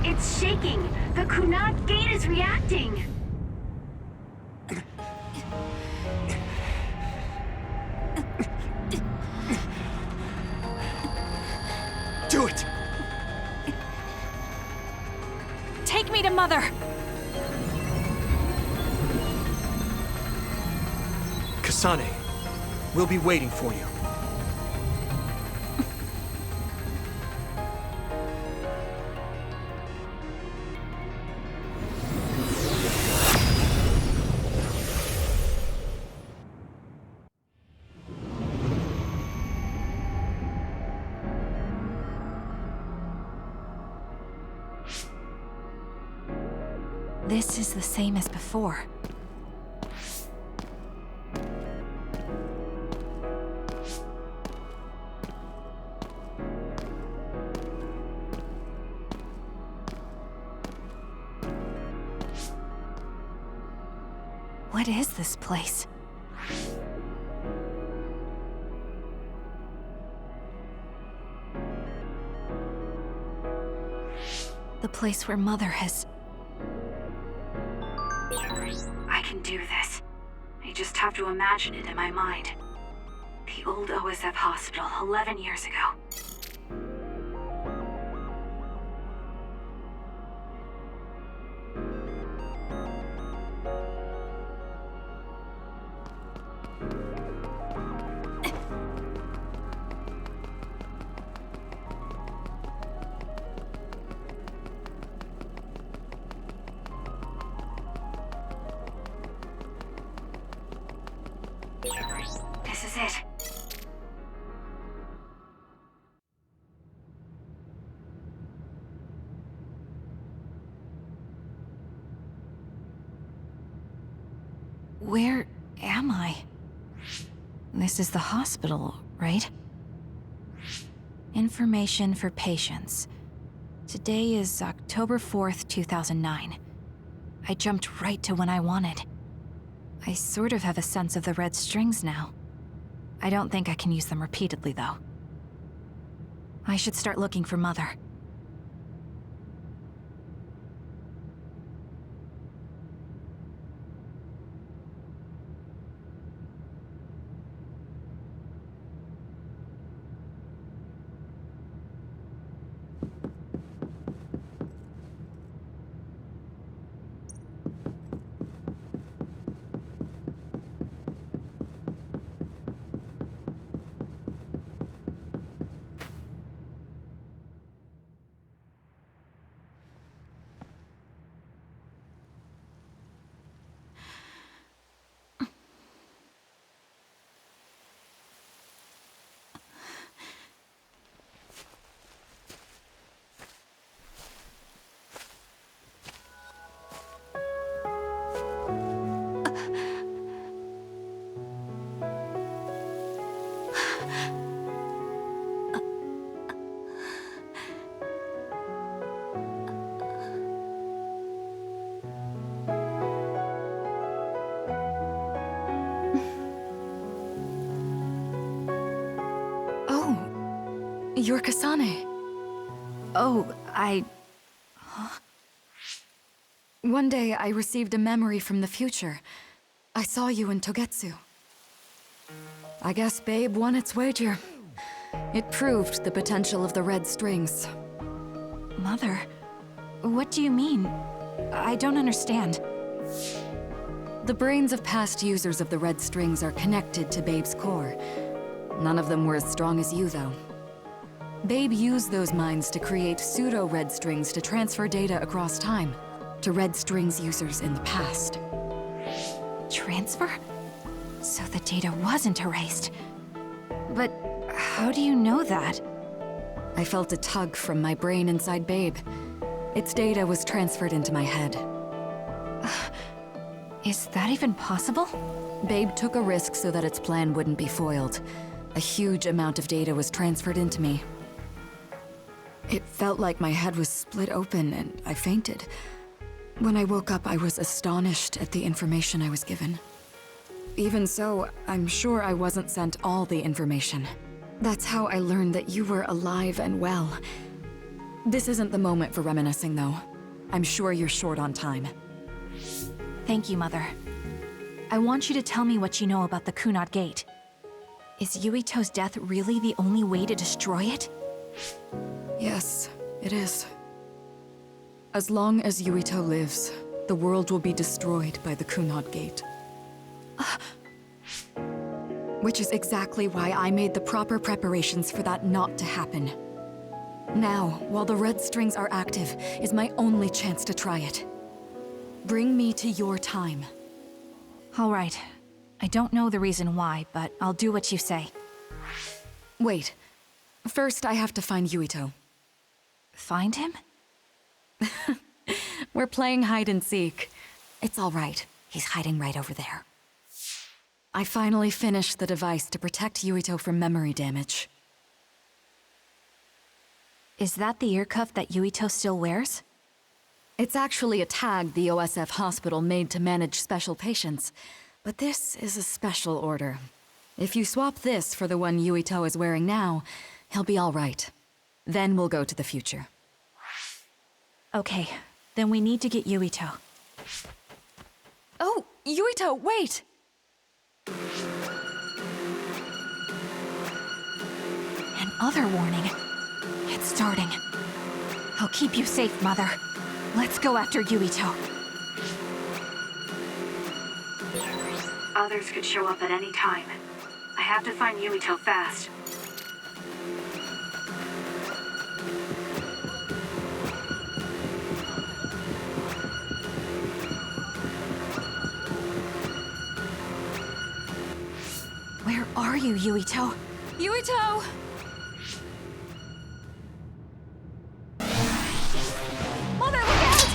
It's shaking! The Kunad gate is reacting! Do it! Take me to Mother! Kasane, we'll be waiting for you. This is the same as before. What is this place? The place where Mother has... I can do this. I just have to imagine it in my mind. The old OSF hospital 11 years ago. This is it. Where am I? This is the hospital, right? Information for patients. Today is October 4th, 2009. I jumped right to when I wanted. I sort of have a sense of the red strings now. I don't think I can use them repeatedly, though. I should start looking for Mother. you're Kasane. Oh, One day, I received a memory from the future. I saw you in Togetsu. I guess Babe won its wager. It proved the potential of the red strings. Mother, what do you mean? I don't understand. The brains of past users of the red strings are connected to Babe's core. None of them were as strong as you, though. Babe used those minds to create pseudo-red strings to transfer data across time to red strings users in the past. Transfer? So the data wasn't erased. But how do you know that? I felt a tug from my brain inside Babe. Its data was transferred into my head. Is that even possible? Babe took a risk so that its plan wouldn't be foiled. A huge amount of data was transferred into me. It felt like my head was split open and I fainted. When I woke up, I was astonished at the information I was given. Even so, I'm sure I wasn't sent all the information. That's how I learned that you were alive and well. This isn't the moment for reminiscing, though. I'm sure you're short on time. Thank you, Mother. I want you to tell me what you know about the Kunad Gate. Is Yuito's death really the only way to destroy it? Yes, it is. As long as Yuito lives, the world will be destroyed by the Kunad Gate. Which is exactly why I made the proper preparations for that not to happen. Now, while the red strings are active, is my only chance to try it. Bring me to your time. All right. I don't know the reason why, but I'll do what you say. Wait. First, I have to find Yuito. Find him? We're playing hide and seek. It's all right. He's hiding right over there. I finally finished the device to protect Yuito from memory damage. Is that the ear cuff that Yuito still wears? It's actually a tag the OSF hospital made to manage special patients. But this is a special order. If you swap this for the one Yuito is wearing now, he'll be all right. Then we'll go to the future. Okay, then we need to get Yuito. Oh, Yuito, wait! Another warning. It's starting. I'll keep you safe, Mother. Let's go after Yuito. Others could show up at any time. I have to find Yuito fast. Where are you, Yuito? Yuito! Mother, look out!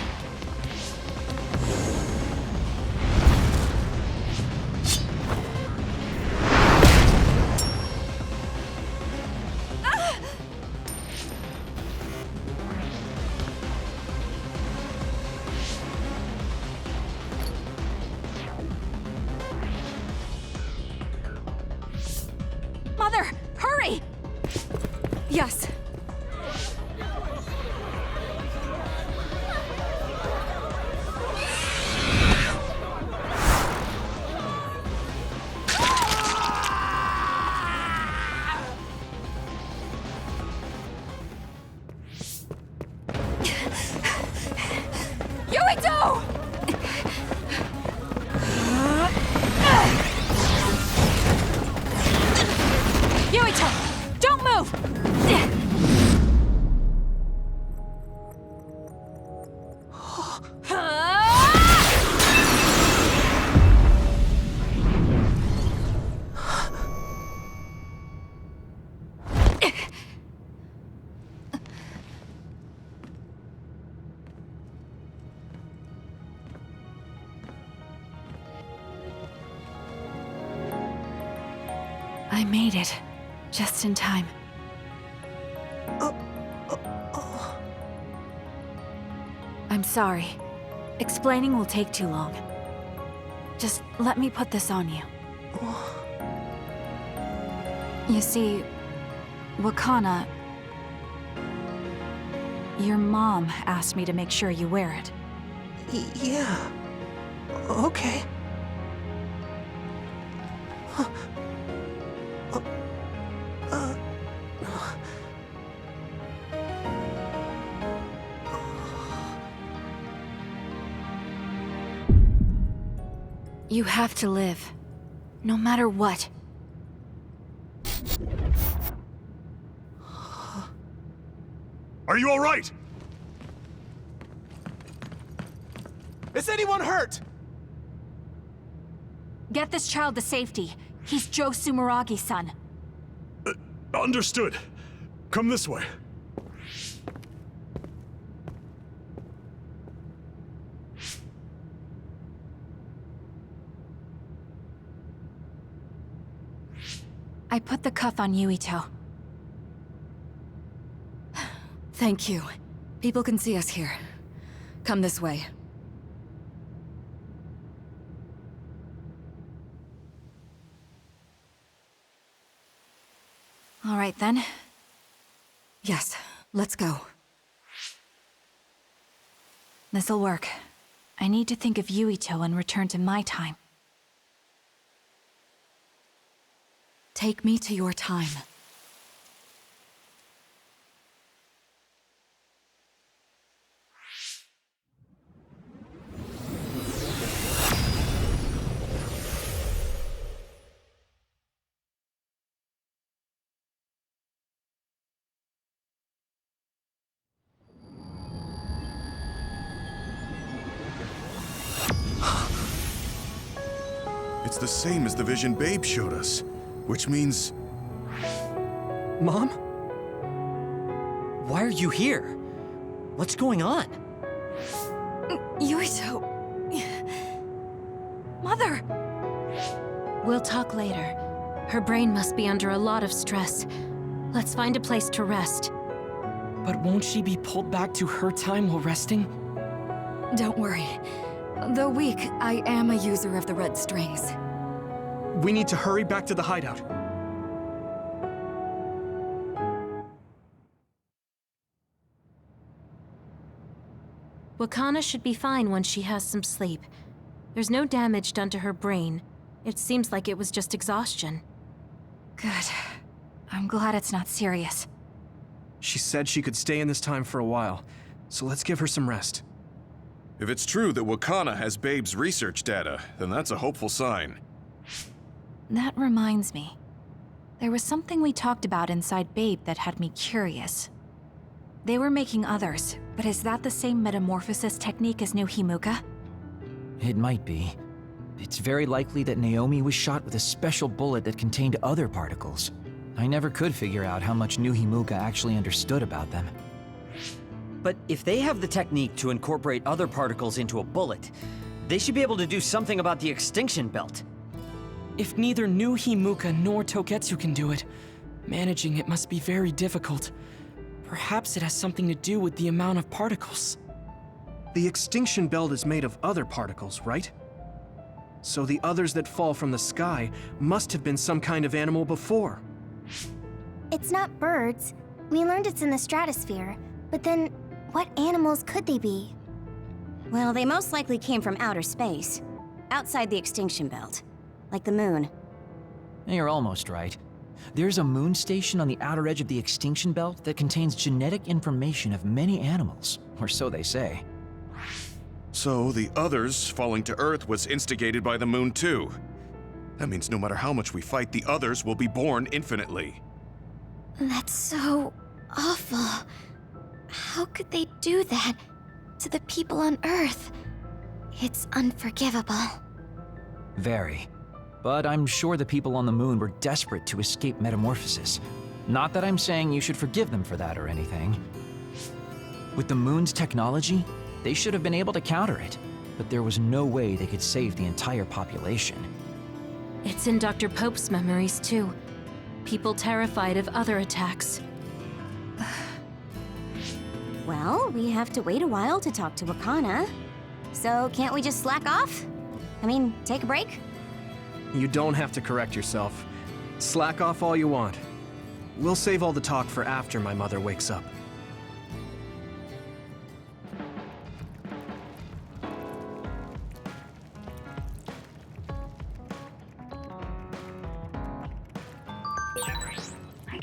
Mother, hurry! Yes. Yuito! Yuito, don't move! I made it. Just in time. I'm sorry. Explaining will take too long. Just let me put this on you. You see, Wakana, Your mom asked me to make sure you wear it. Yeah. Okay. You have to live. No matter what. Are you all right? Is anyone hurt? Get this child to safety. He's Joe Sumeragi's son. Understood. Come this way. I put the cuff on Yuito. Thank you. People can see us here. Come this way. All right, then. Yes, let's go. This'll work. I need to think of Yuito and return to my time. Take me to your time. It's the same as the vision Babe showed us, which means... Mom? Why are you here? What's going on? Yuito... Mother! We'll talk later. Her brain must be under a lot of stress. Let's find a place to rest. But won't she be pulled back to her time while resting? Don't worry. Though weak, I am a user of the red strings. We need to hurry back to the hideout. Wakana should be fine once she has some sleep. There's no damage done to her brain. It seems like it was just exhaustion. Good. I'm glad it's not serious. She said she could stay in this time for a while, so let's give her some rest. If it's true that Wakana has Babe's research data, then that's a hopeful sign. That reminds me. There was something we talked about inside Babe that had me curious. They were making others, but is that the same metamorphosis technique as New Himuka? It might be. It's very likely that Naomi was shot with a special bullet that contained other particles. I never could figure out how much New Himuka actually understood about them. But if they have the technique to incorporate other particles into a bullet, they should be able to do something about the extinction belt. If neither New Himuka nor Togetsu can do it, managing it must be very difficult. Perhaps it has something to do with the amount of particles. The extinction belt is made of other particles, right? So the others that fall from the sky must have been some kind of animal before. It's not birds. We learned it's in the stratosphere. But then, what animals could they be? Well, they most likely came from outer space. Outside the extinction belt. Like the moon. You're almost right. There's a moon station on the outer edge of the extinction belt that contains genetic information of many animals, or so they say. So the others falling to Earth was instigated by the moon too. That means no matter how much we fight, the others will be born infinitely. That's so awful. How could they do that to the people on Earth? It's unforgivable. Very. But I'm sure the people on the moon were desperate to escape metamorphosis. Not that I'm saying you should forgive them for that or anything. With the moon's technology, they should have been able to counter it, but there was no way they could save the entire population. It's in Dr. Pope's memories, too. People terrified of other attacks. Well, we have to wait a while to talk to Wakana. So can't we just slack off? I mean, take a break? You don't have to correct yourself. Slack off all you want. We'll save all the talk for after my mother wakes up.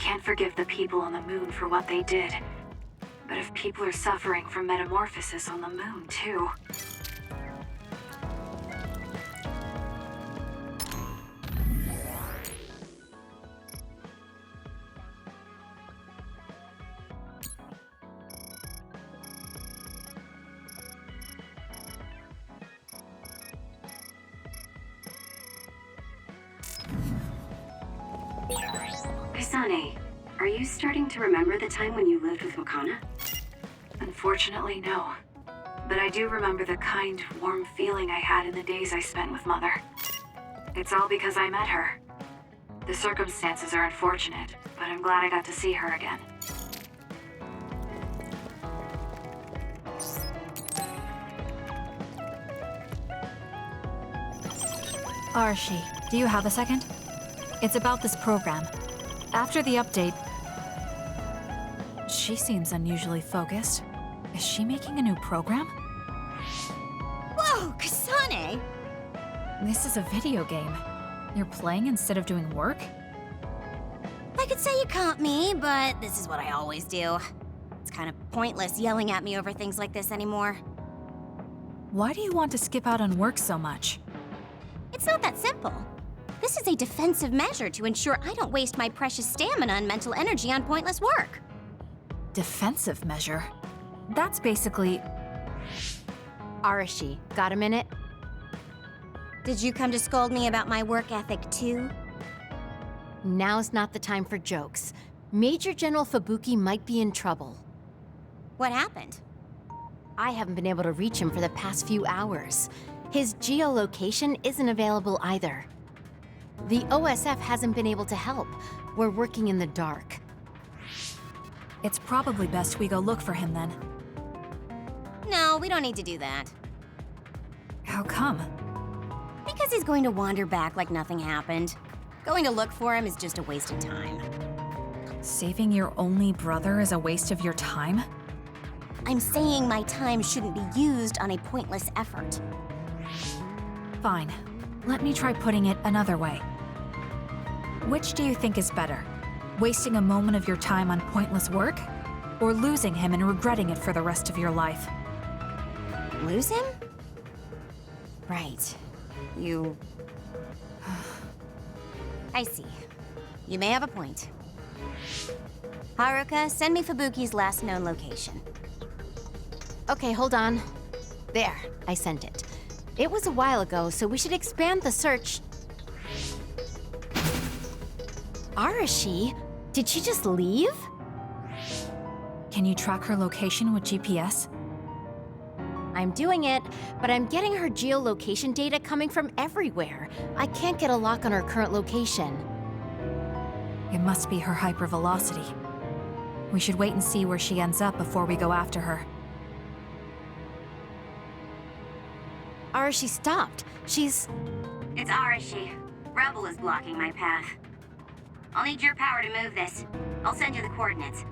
can't forgive the people on the moon for what they did. But if people are suffering from metamorphosis on the moon, too... Kasane, are you starting to remember the time when you lived with Wakana? Unfortunately, no. But I do remember the kind, warm feeling I had in the days I spent with Mother. It's all because I met her. The circumstances are unfortunate, but I'm glad I got to see her again. Arashi, do you have a second? It's about this program. After the update... She seems unusually focused. Is she making a new program? Whoa, Kasane! This is a video game. You're playing instead of doing work? I could say you caught me, but this is what I always do. It's kind of pointless yelling at me over things like this anymore. Why do you want to skip out on work so much? It's not that simple. This is a defensive measure to ensure I don't waste my precious stamina and mental energy on pointless work. Defensive measure? That's basically... Arashi, got a minute? Did you come to scold me about my work ethic too? Now's not the time for jokes. Major General Fubuki might be in trouble. What happened? I haven't been able to reach him for the past few hours. His geolocation isn't available either. The OSF hasn't been able to help. We're working in the dark. It's probably best we go look for him then. No, we don't need to do that. How come? Because he's going to wander back like nothing happened. Going to look for him is just a waste of time. Saving your only brother is a waste of your time? I'm saying my time shouldn't be used on a pointless effort. Fine. Let me try putting it another way. Which do you think is better? Wasting a moment of your time on pointless work? Or losing him and regretting it for the rest of your life? Lose him? Right. You... I see. You may have a point. Haruka, send me Fubuki's last known location. Okay, hold on. There, I sent it. It was a while ago, so we should expand the search. Arashi? Did she just leave? Can you track her location with GPS? I'm doing it, but I'm getting her geolocation data coming from everywhere. I can't get a lock on her current location. It must be her hypervelocity. We should wait and see where she ends up before we go after her. Arashi stopped. She's... It's Arashi. Rebel is blocking my path. I'll need your power to move this. I'll send you the coordinates.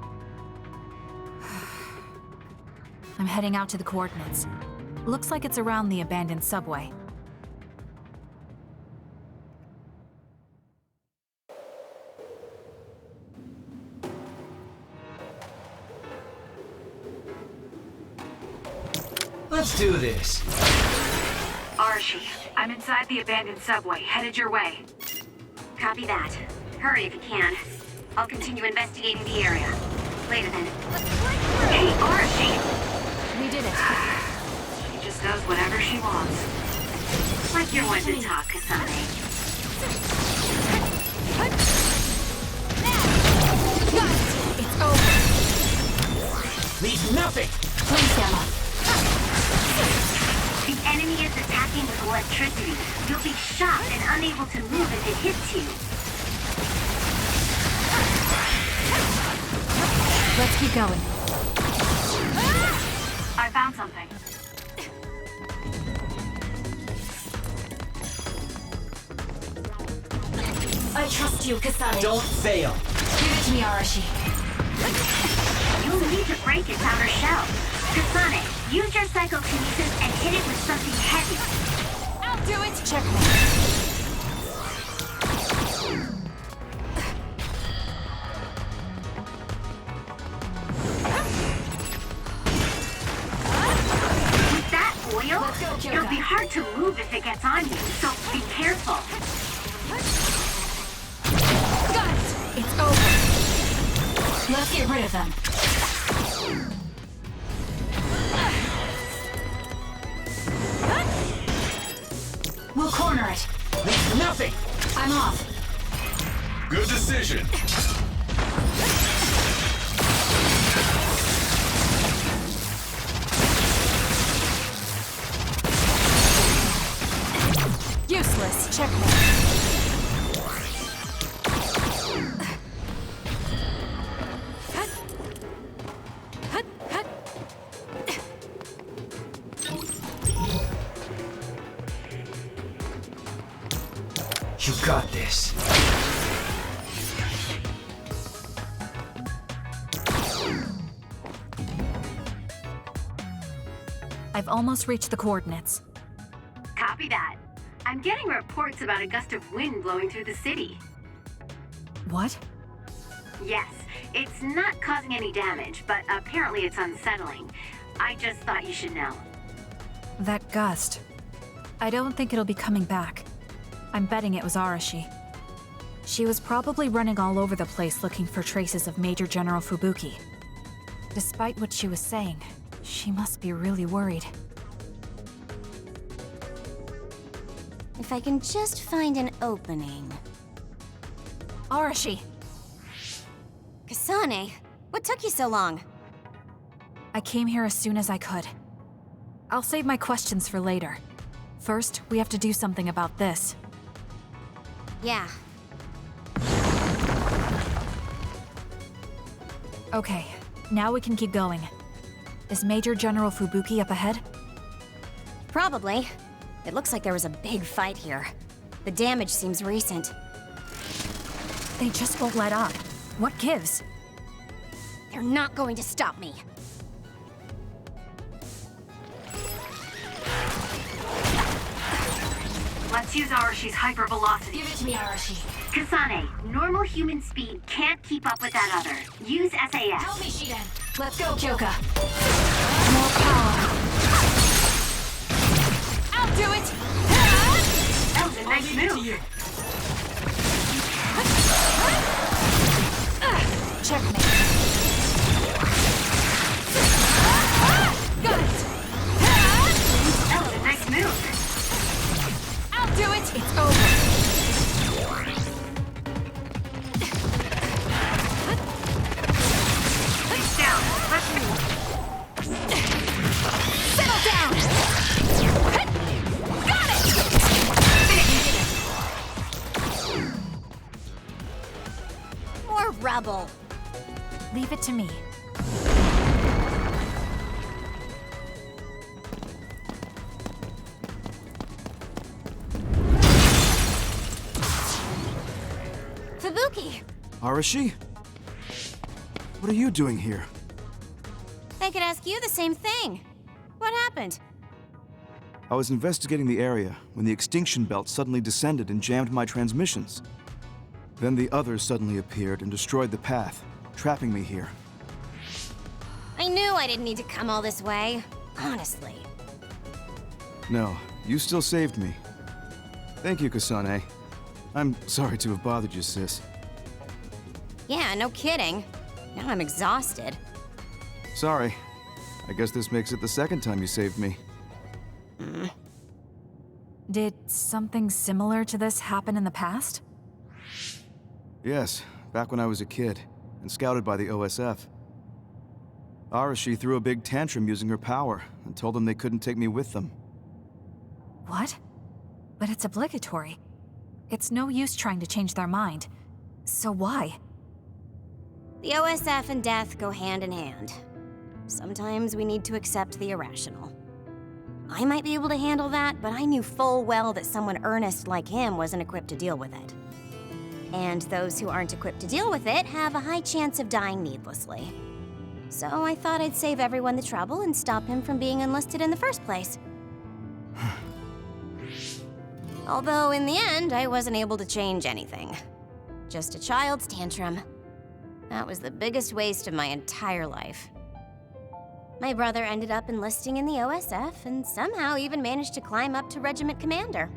I'm heading out to the coordinates. Looks like it's around the abandoned subway. Let's do this. Arashi, I'm inside the abandoned subway, headed your way. Copy that. Hurry if you can. I'll continue investigating the area. Later then. Hey, Arashi! We did it. She just does whatever she wants. Like you're one to talk, Kasane. It's over. Leave nothing! Please, Emma. The enemy is attacking with electricity. You'll be shocked and unable to move if it hits you. Let's keep going. I found something. I trust you, Kasane. Don't fail. Give it to me, Arashi. You'll need to break its outer shell. Kasane, use your psychokinesis and hit it with something heavy. I'll do it. Checkmate. hard to move if it gets on you, so be careful. Got it! It's over. Let's get rid of them. We'll corner it. Nothing! I'm off. Good decision. Useless. Checkmate. You got this. I've almost reached the coordinates. Copy that. I'm getting reports about a gust of wind blowing through the city. What? Yes, it's not causing any damage, but apparently it's unsettling. I just thought you should know. That gust. I don't think it'll be coming back. I'm betting it was Arashi. She was probably running all over the place looking for traces of Major General Fubuki. Despite what she was saying, she must be really worried. If I can just find an opening. Arashi! Kasane, what took you so long? I came here as soon as I could. I'll save my questions for later. First, we have to do something about this. Yeah. Okay, now we can keep going. Is Major General Fubuki up ahead? Probably. It looks like there was a big fight here. The damage seems recent. They just won't let up. What gives? They're not going to stop me. Let's use Arashi's hypervelocity. Give it to me, Arashi. Kasane, normal human speed can't keep up with that other. Use SAS. Help me, Shiden. Let's go, Kyoka. More power. I'll do it! That was a nice move. Checkmate. Got it! That was a nice move. I'll do it! It's over. Place down. Let's move. Settle down! Got it! More rubble. Leave it to me. Fubuki! Arashi? What are you doing here? I could ask you the same thing. What happened? I was investigating the area when the extinction belt suddenly descended and jammed my transmissions. Then the others suddenly appeared and destroyed the path, trapping me here. I knew I didn't need to come all this way. Honestly. No, you still saved me. Thank you, Kasane. I'm sorry to have bothered you, sis. Yeah, no kidding. Now I'm exhausted. Sorry. I guess this makes it the second time you saved me. Did something similar to this happen in the past? Yes, back when I was a kid, and scouted by the OSF. Arashi threw a big tantrum using her power, and told them they couldn't take me with them. What? But it's obligatory. It's no use trying to change their mind. So why? The OSF and death go hand in hand. Sometimes we need to accept the irrational. I might be able to handle that, but I knew full well that someone earnest like him wasn't equipped to deal with it. And those who aren't equipped to deal with it have a high chance of dying needlessly. So I thought I'd save everyone the trouble and stop him from being enlisted in the first place. Although in the end, I wasn't able to change anything. Just a child's tantrum. That was the biggest waste of my entire life. My brother ended up enlisting in the OSF and somehow even managed to climb up to regiment commander.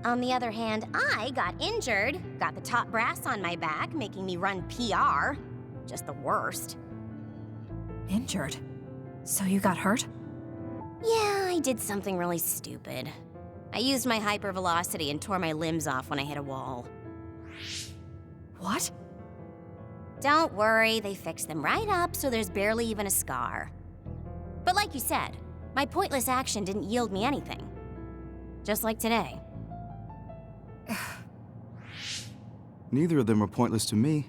On the other hand, I got injured, got the top brass on my back, making me run PR. Just the worst. Injured? So you got hurt? Yeah, I did something really stupid. I used my hypervelocity and tore my limbs off when I hit a wall. What? Don't worry, they fixed them right up so there's barely even a scar. But like you said, my pointless action didn't yield me anything. Just like today. Neither of them are pointless to me.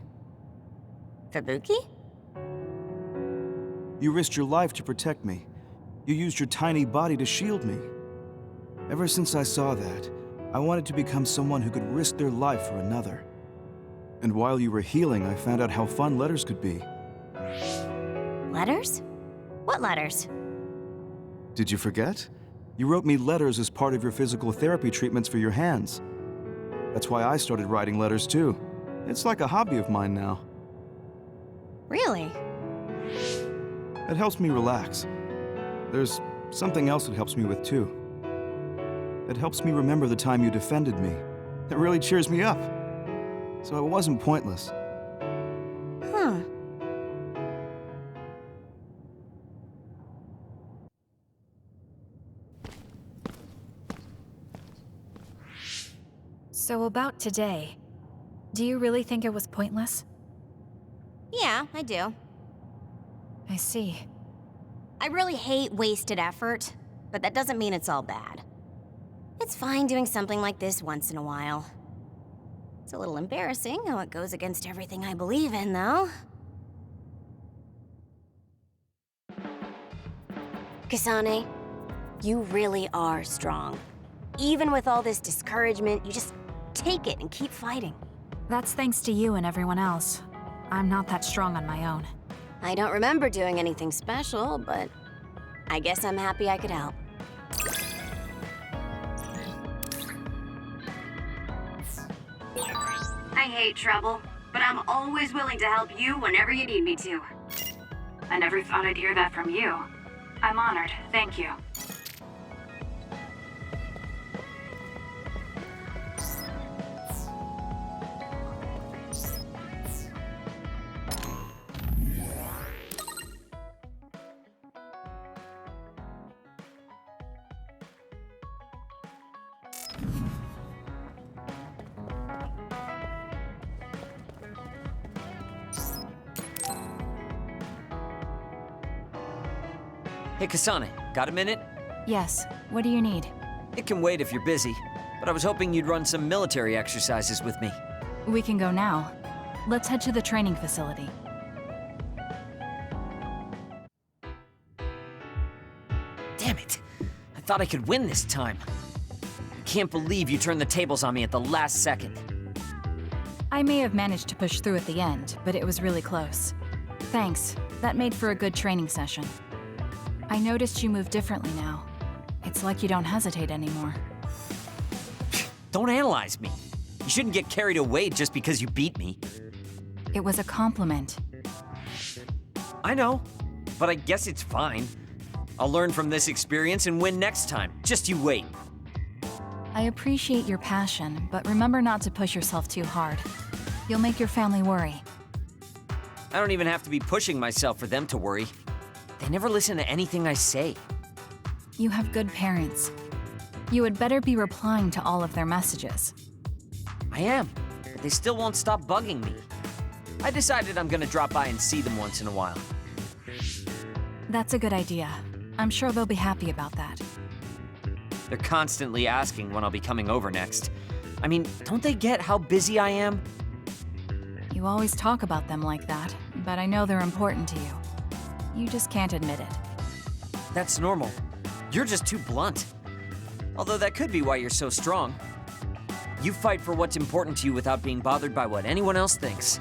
Kabuki? You risked your life to protect me. You used your tiny body to shield me. Ever since I saw that, I wanted to become someone who could risk their life for another. And while you were healing, I found out how fun letters could be. Letters? What letters? Did you forget? You wrote me letters as part of your physical therapy treatments for your hands. That's why I started writing letters too. It's like a hobby of mine now. Really? It helps me relax. There's something else it helps me with too. It helps me remember the time you defended me. It really cheers me up. So it wasn't pointless. Huh. So about today, do you really think it was pointless? Yeah, I do. I see. I really hate wasted effort, but that doesn't mean it's all bad. It's fine doing something like this once in a while. It's a little embarrassing how it goes against everything I believe in, though. Kasane, you really are strong. Even with all this discouragement, you just take it and keep fighting. That's thanks to you and everyone else. I'm not that strong on my own. I don't remember doing anything special, but I guess I'm happy I could help. I hate trouble, but I'm always willing to help you whenever you need me to. I never thought I'd hear that from you. I'm honored, thank you. Hey, Kasane, got a minute? Yes, what do you need? It can wait if you're busy, but I was hoping you'd run some military exercises with me. We can go now. Let's head to the training facility. Damn it! I thought I could win this time. I can't believe you turned the tables on me at the last second. I may have managed to push through at the end, but it was really close. Thanks. That made for a good training session. I noticed you move differently now. It's like you don't hesitate anymore. Don't analyze me. You shouldn't get carried away just because you beat me. It was a compliment. I know, but I guess it's fine. I'll learn from this experience and win next time. Just you wait. I appreciate your passion, but remember not to push yourself too hard. You'll make your family worry. I don't even have to be pushing myself for them to worry. They never listen to anything I say. You have good parents. You had better be replying to all of their messages. I am, but they still won't stop bugging me. I decided I'm gonna drop by and see them once in a while. That's a good idea. I'm sure they'll be happy about that. They're constantly asking when I'll be coming over next. I mean, don't they get how busy I am? You always talk about them like that, but I know they're important to you. You just can't admit it. That's normal. You're just too blunt. Although that could be why you're so strong. You fight for what's important to you without being bothered by what anyone else thinks.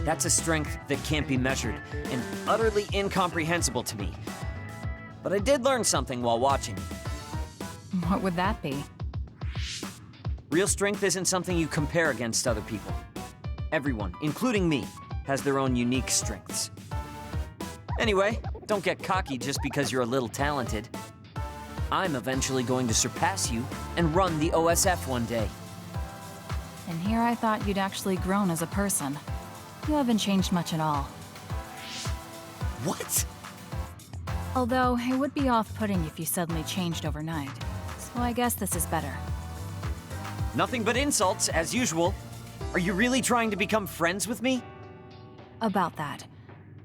That's a strength that can't be measured and utterly incomprehensible to me. But I did learn something while watching. What would that be? Real strength isn't something you compare against other people. Everyone, including me, has their own unique strengths. Anyway, Don't get cocky just because you're a little talented. I'm eventually going to surpass you and run the OSF one day. And here I thought you'd actually grown as a person. You haven't changed much at all. What? Although, it would be off-putting if you suddenly changed overnight. So I guess this is better. Nothing but insults, as usual. Are you really trying to become friends with me? About that.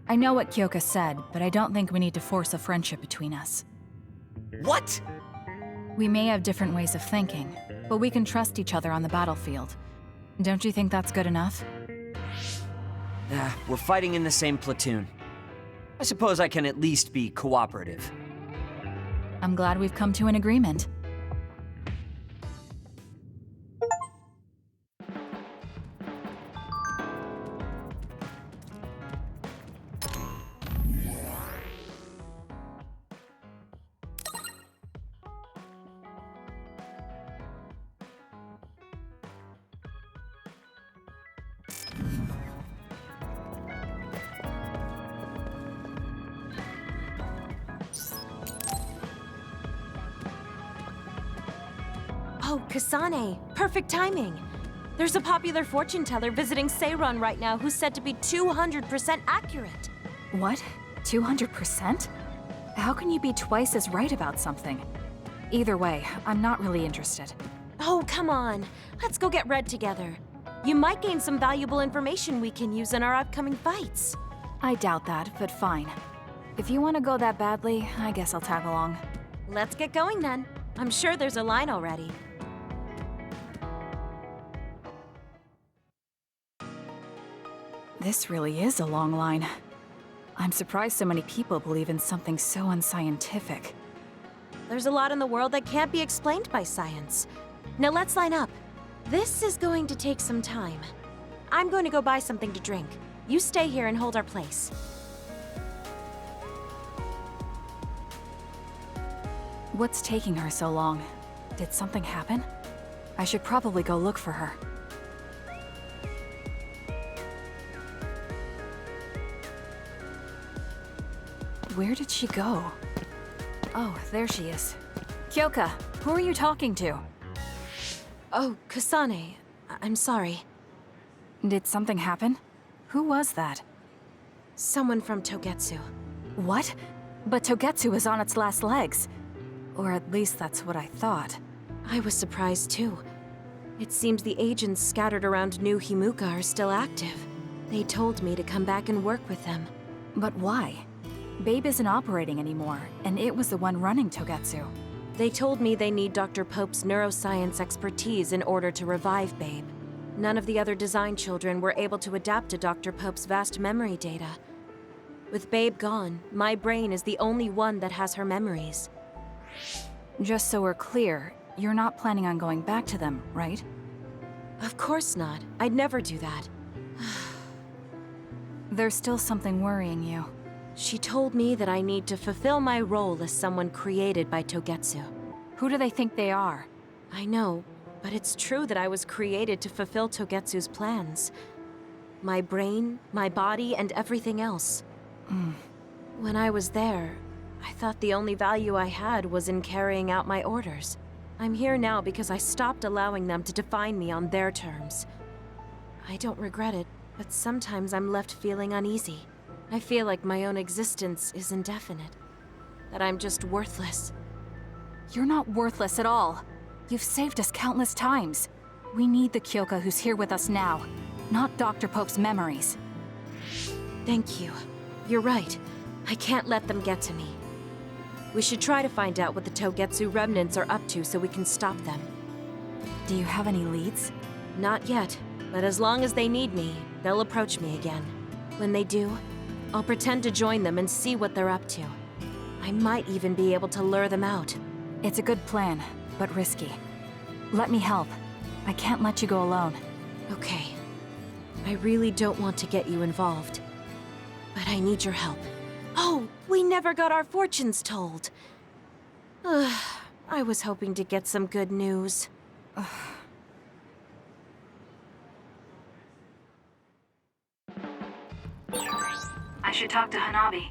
I know what Kyoka said, but I don't think we need to force a friendship between us. What? We may have different ways of thinking, but we can trust each other on the battlefield. Don't you think that's good enough? We're fighting in the same platoon. I suppose I can at least be cooperative. I'm glad we've come to an agreement. Oh, Kasane! Perfect timing! There's a popular fortune teller visiting Seiron right now who's said to be 200% accurate. What? 200%? How can you be twice as right about something? Either way, I'm not really interested. Oh, come on. Let's go get Red together. You might gain some valuable information we can use in our upcoming fights. I doubt that, but fine. If you want to go that badly, I guess I'll tag along. Let's get going then. I'm sure there's a line already. This really is a long line. I'm surprised so many people believe in something so unscientific. There's a lot in the world that can't be explained by science. Now let's line up. This is going to take some time. I'm going to go buy something to drink. You stay here and hold our place. What's taking her so long? Did something happen? I should probably go look for her. Where did she go? Oh, there she is. Kyoka, who are you talking to? Oh, Kasane. I'm sorry. Did something happen? Who was that? Someone from Togetsu. What? But Togetsu is on its last legs. Or at least that's what I thought. I was surprised too. It seems the agents scattered around New Himuka are still active. They told me to come back and work with them. But why? Babe isn't operating anymore, and it was the one running Togetsu. They told me they need Dr. Pope's neuroscience expertise in order to revive Babe. None of the other design children were able to adapt to Dr. Pope's vast memory data. With Babe gone, my brain is the only one that has her memories. Just so we're clear, you're not planning on going back to them, right? Of course not. I'd never do that. There's still something worrying you. She told me that I need to fulfill my role as someone created by Togetsu. Who do they think they are? I know, but it's true that I was created to fulfill Togetsu's plans. My brain, my body, and everything else. When I was there, I thought the only value I had was in carrying out my orders. I'm here now because I stopped allowing them to define me on their terms. I don't regret it, but sometimes I'm left feeling uneasy. I feel like my own existence is indefinite. That I'm just worthless. You're not worthless at all. You've saved us countless times. We need the Kyoka who's here with us now, not Dr. Pope's memories. Thank you. You're right. I can't let them get to me. We should try to find out what the Togetsu remnants are up to so we can stop them. Do you have any leads? Not yet, but as long as they need me, they'll approach me again. When they do, I'll pretend to join them and see what they're up to. I might even be able to lure them out. It's a good plan, but risky. Let me help. I can't let you go alone. Okay. I really don't want to get you involved. But I need your help. Oh, we never got our fortunes told. I was hoping to get some good news. I should talk to Hanabi.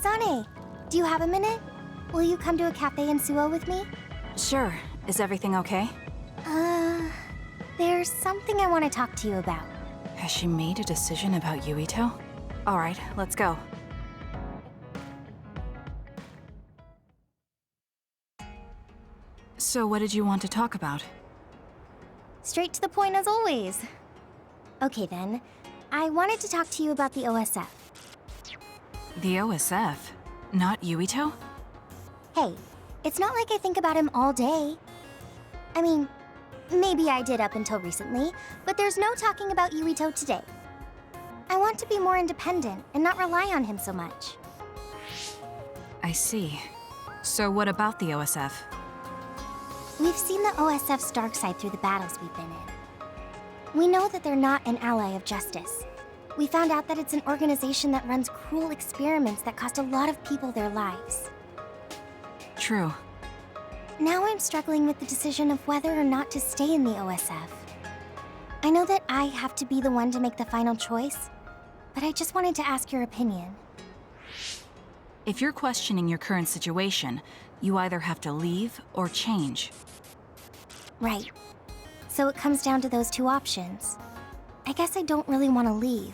Kasane, do you have a minute? Will you come to a cafe in Suo with me? Sure. Is everything okay? There's something I want to talk to you about. Has she made a decision about Yuito? All right, let's go. So what did you want to talk about? Straight to the point as always. Okay then, I wanted to talk to you about the OSF. The OSF? Not Yuito? Hey, it's not like I think about him all day. I mean, maybe I did up until recently, but there's no talking about Yuito today. I want to be more independent and not rely on him so much. I see. So what about the OSF? We've seen the OSF's dark side through the battles we've been in. We know that they're not an ally of justice. We found out that it's an organization that runs cruel experiments that cost a lot of people their lives. True. Now I'm struggling with the decision of whether or not to stay in the OSF. I know that I have to be the one to make the final choice, but I just wanted to ask your opinion. If you're questioning your current situation, you either have to leave or change. Right. So it comes down to those two options. I guess I don't really want to leave.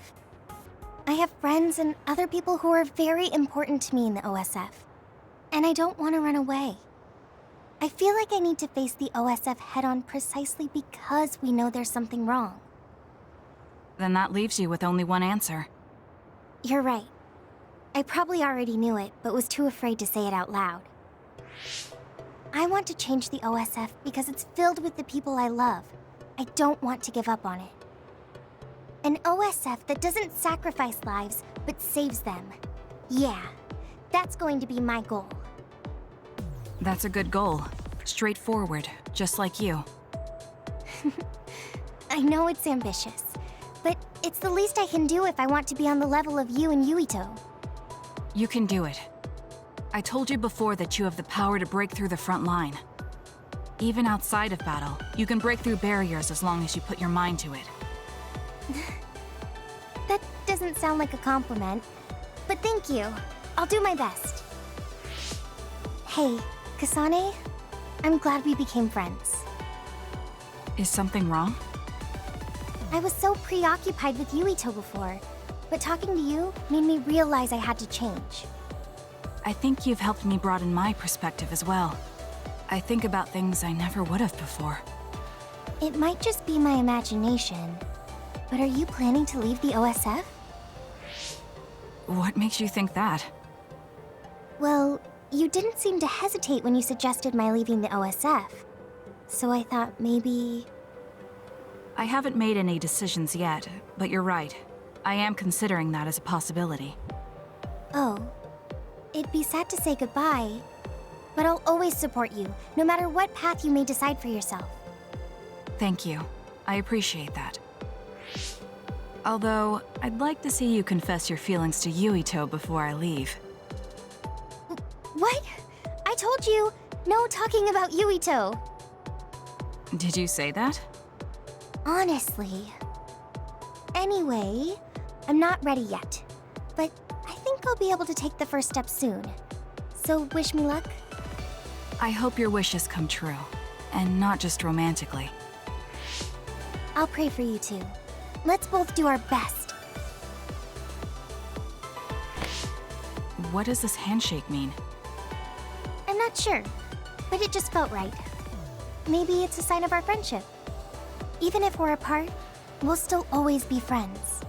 I have friends and other people who are very important to me in the OSF, and I don't want to run away. I feel like I need to face the OSF head-on precisely because we know there's something wrong. Then that leaves you with only one answer. You're right. I probably already knew it, but was too afraid to say it out loud. I want to change the OSF because it's filled with the people I love. I don't want to give up on it. An OSF that doesn't sacrifice lives, but saves them. Yeah, that's going to be my goal. That's a good goal. Straightforward, just like you. I know it's ambitious, but it's the least I can do if I want to be on the level of you and Yuito. You can do it. I told you before that you have the power to break through the front line. Even outside of battle, you can break through barriers as long as you put your mind to it. That doesn't sound like a compliment, but thank you. I'll do my best. Hey, Kasane, I'm glad we became friends. Is something wrong? I was so preoccupied with Yuito before, but talking to you made me realize I had to change. I think you've helped me broaden my perspective as well. I think about things I never would have before. It might just be my imagination, but are you planning to leave the OSF? What makes you think that? Well, you didn't seem to hesitate when you suggested my leaving the OSF. So I thought maybe... I haven't made any decisions yet, but you're right. I am considering that as a possibility. Oh. It'd be sad to say goodbye, but I'll always support you, no matter what path you may decide for yourself. Thank you. I appreciate that. Although, I'd like to see you confess your feelings to Yuito before I leave. What? I told you, no talking about Yuito. Did you say that? Honestly. Anyway, I'm not ready yet, but I think I'll be able to take the first step soon. So wish me luck. I hope your wishes come true, and not just romantically. I'll pray for you too. Let's both do our best. What does this handshake mean? I'm not sure, but it just felt right. Maybe it's a sign of our friendship. Even if we're apart, we'll still always be friends.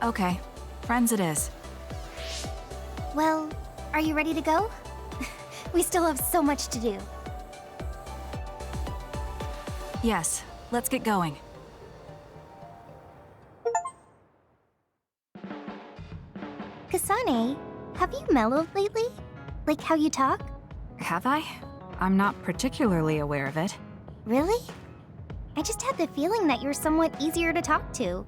Okay, friends it is. Well, are you ready to go? We still have so much to do. Yes, let's get going. Kasane, have you mellowed lately? Like how you talk? Have I? I'm not particularly aware of it. Really? I just had the feeling that you're somewhat easier to talk to.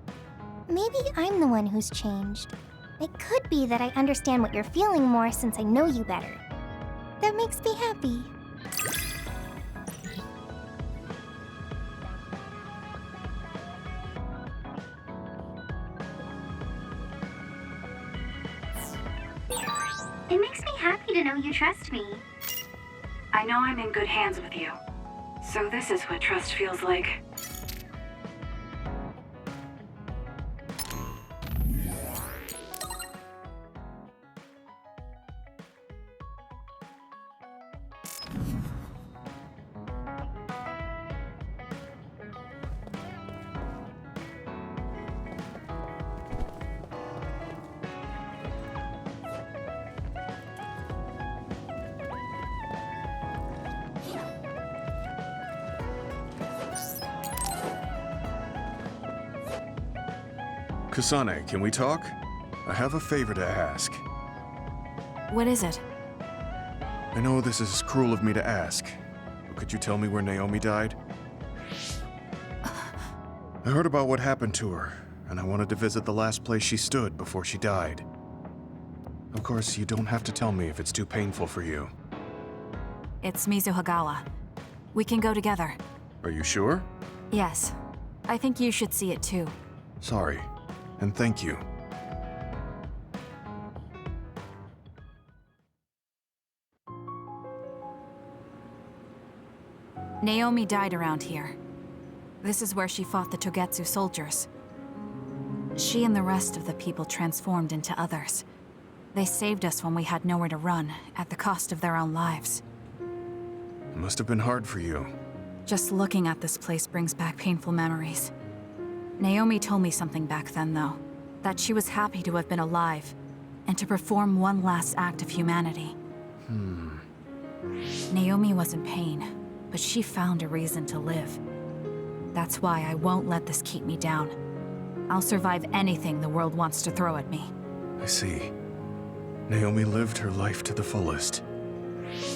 Maybe I'm the one who's changed. It could be that I understand what you're feeling more since I know you better. That makes me happy. It makes me happy to know you trust me. I know I'm in good hands with you. So this is what trust feels like. Kasane, can we talk? I have a favor to ask. What is it? I know this is cruel of me to ask, but could you tell me where Naomi died? I heard about what happened to her, and I wanted to visit the last place she stood before she died. Of course, you don't have to tell me if it's too painful for you. It's Mizuhagawa. We can go together. Are you sure? Yes. I think you should see it too. Sorry, and thank you. Naomi died around here. This is where she fought the Togetsu soldiers. She and the rest of the people transformed into others. They saved us when we had nowhere to run, at the cost of their own lives. It must have been hard for you. Just looking at this place brings back painful memories. Naomi told me something back then, though. That she was happy to have been alive, and to perform one last act of humanity. Naomi was in pain, but she found a reason to live. That's why I won't let this keep me down. I'll survive anything the world wants to throw at me. I see. Naomi lived her life to the fullest.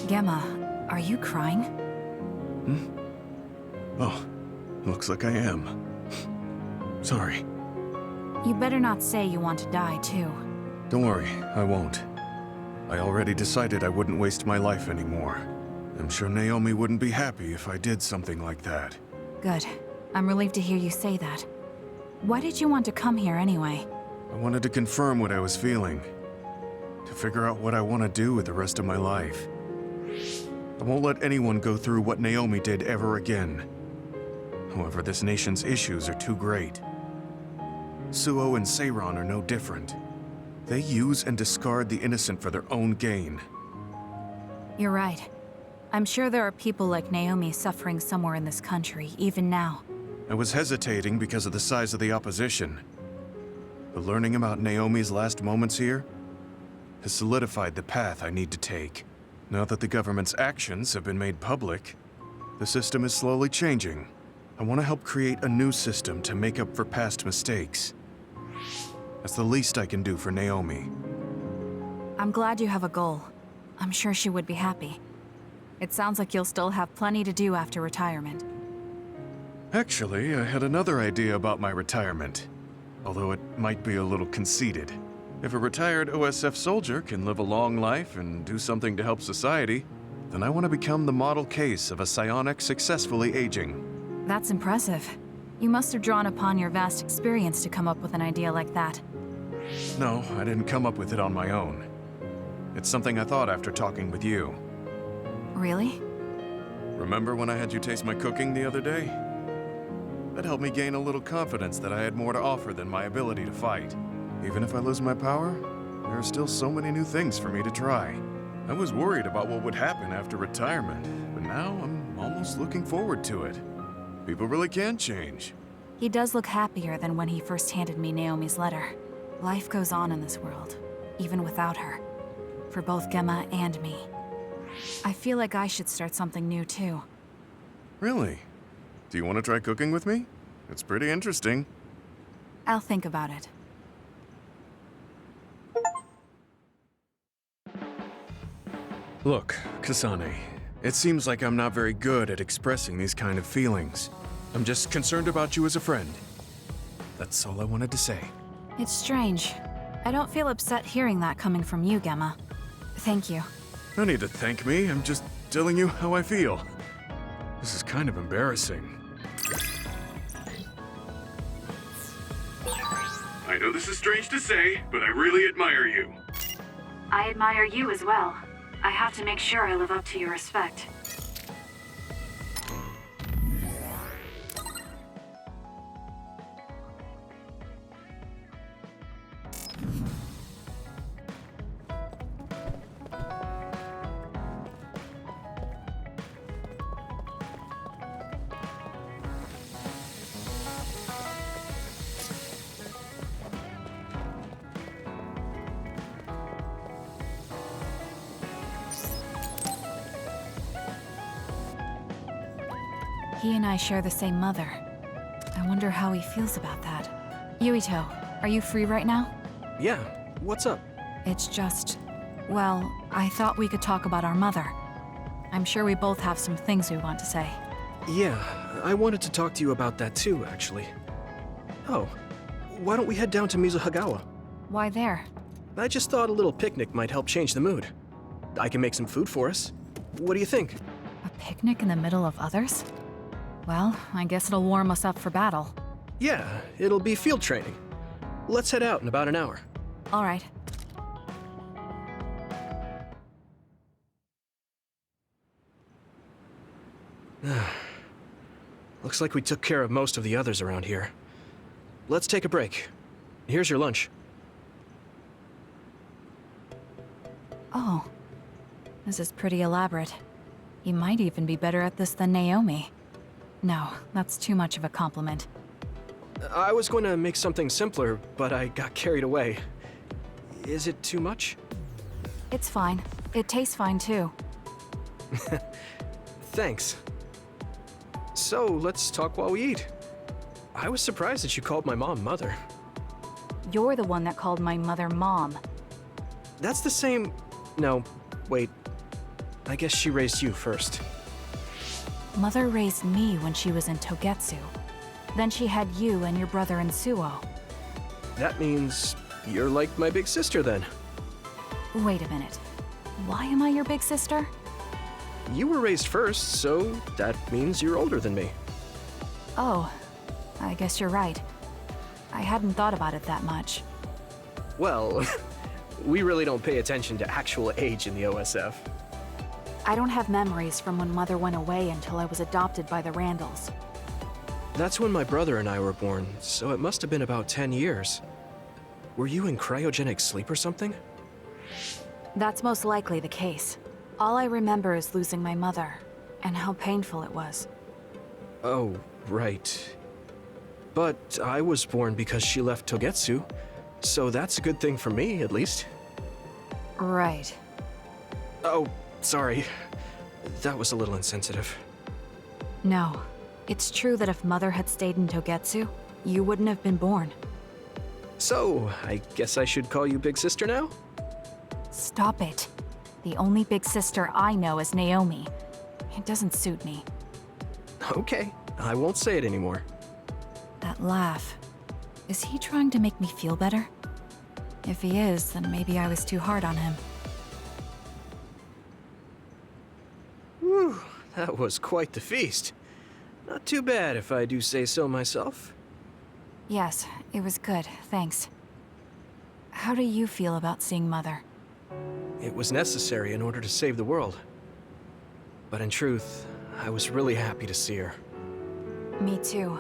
Gemma, are you crying? Oh, looks like I am. Sorry. You better not say you want to die, too. Don't worry, I won't. I already decided I wouldn't waste my life anymore. I'm sure Naomi wouldn't be happy if I did something like that. Good. I'm relieved to hear you say that. Why did you want to come here anyway? I wanted to confirm what I was feeling. To figure out what I want to do with the rest of my life. I won't let anyone go through what Naomi did ever again. However, this nation's issues are too great. Suo and Seiron are no different. They use and discard the innocent for their own gain. You're right. I'm sure there are people like Naomi suffering somewhere in this country, even now. I was hesitating because of the size of the opposition. But learning about Naomi's last moments here has solidified the path I need to take. Now that the government's actions have been made public, the system is slowly changing. I want to help create a new system to make up for past mistakes. That's the least I can do for Naomi. I'm glad you have a goal. I'm sure she would be happy. It sounds like you'll still have plenty to do after retirement. Actually, I had another idea about my retirement. Although it might be a little conceited. If a retired OSF soldier can live a long life and do something to help society, then I want to become the model case of a psionic successfully aging. That's impressive. You must have drawn upon your vast experience to come up with an idea like that. No, I didn't come up with it on my own. It's something I thought after talking with you. Really? Remember when I had you taste my cooking the other day? That helped me gain a little confidence that I had more to offer than my ability to fight. Even if I lose my power, there are still so many new things for me to try. I was worried about what would happen after retirement, but now I'm almost looking forward to it. People really can change. He does look happier than when he first handed me Naomi's letter. Life goes on in this world, even without her. For both Gemma and me. I feel like I should start something new too. Really? Do you want to try cooking with me? It's pretty interesting. I'll think about it. Look, Kasane, it seems like I'm not very good at expressing these kind of feelings. I'm just concerned about you as a friend. That's all I wanted to say. It's strange. I don't feel upset hearing that coming from you, Gemma. Thank you. No need to thank me, I'm just telling you how I feel. This is kind of embarrassing. I know this is strange to say, but I really admire you. I admire you as well. I have to make sure I live up to your respect. He and I share the same mother. I wonder how he feels about that. Yuito, are you free right now? Yeah, what's up? It's just... well, I thought we could talk about our mother. I'm sure we both have some things we want to say. Yeah, I wanted to talk to you about that too, actually. Oh, why don't we head down to Mizuhagawa? Why there? I just thought a little picnic might help change the mood. I can make some food for us. What do you think? A picnic in the middle of others? Well, I guess it'll warm us up for battle. Yeah, it'll be field training. Let's head out in about an hour. All right. Looks like we took care of most of the others around here. Let's take a break. Here's your lunch. Oh. This is pretty elaborate. You might even be better at this than Naomi. No, that's too much of a compliment. I was going to make something simpler, but I got carried away. Is it too much? It's fine. It tastes fine too. Thanks. So, let's talk while we eat. I was surprised that you called my mom Mother. You're the one that called my mother Mom. That's the same... No, wait. I guess she raised you first. Mother raised me when she was in Togetsu. Then she had you and your brother in Suo. That means you're like my big sister then. Wait a minute. Why am I your big sister? You were raised first, so that means you're older than me. Oh, I guess you're right. I hadn't thought about it that much. Well, we really don't pay attention to actual age in the OSF. I don't have memories from when Mother went away until I was adopted by the Randalls. That's when my brother and I were born, so it must have been about 10 years. Were you in cryogenic sleep or something? That's most likely the case. All I remember is losing my mother, and how painful it was. Oh, right. But I was born because she left Togetsu, so that's a good thing for me, at least. Right. Oh, sorry. That was a little insensitive. No. It's true that if Mother had stayed in Togetsu, you wouldn't have been born. So, I guess I should call you Big Sister now? Stop it. The only big sister I know is Naomi. It doesn't suit me. Okay, I won't say it anymore. That laugh. Is he trying to make me feel better? If he is, then maybe I was too hard on him. Whew, that was quite the feast. Not too bad if I do say so myself. Yes, it was good, thanks. How do you feel about seeing Mother? It was necessary in order to save the world. But in truth, I was really happy to see her. Me too.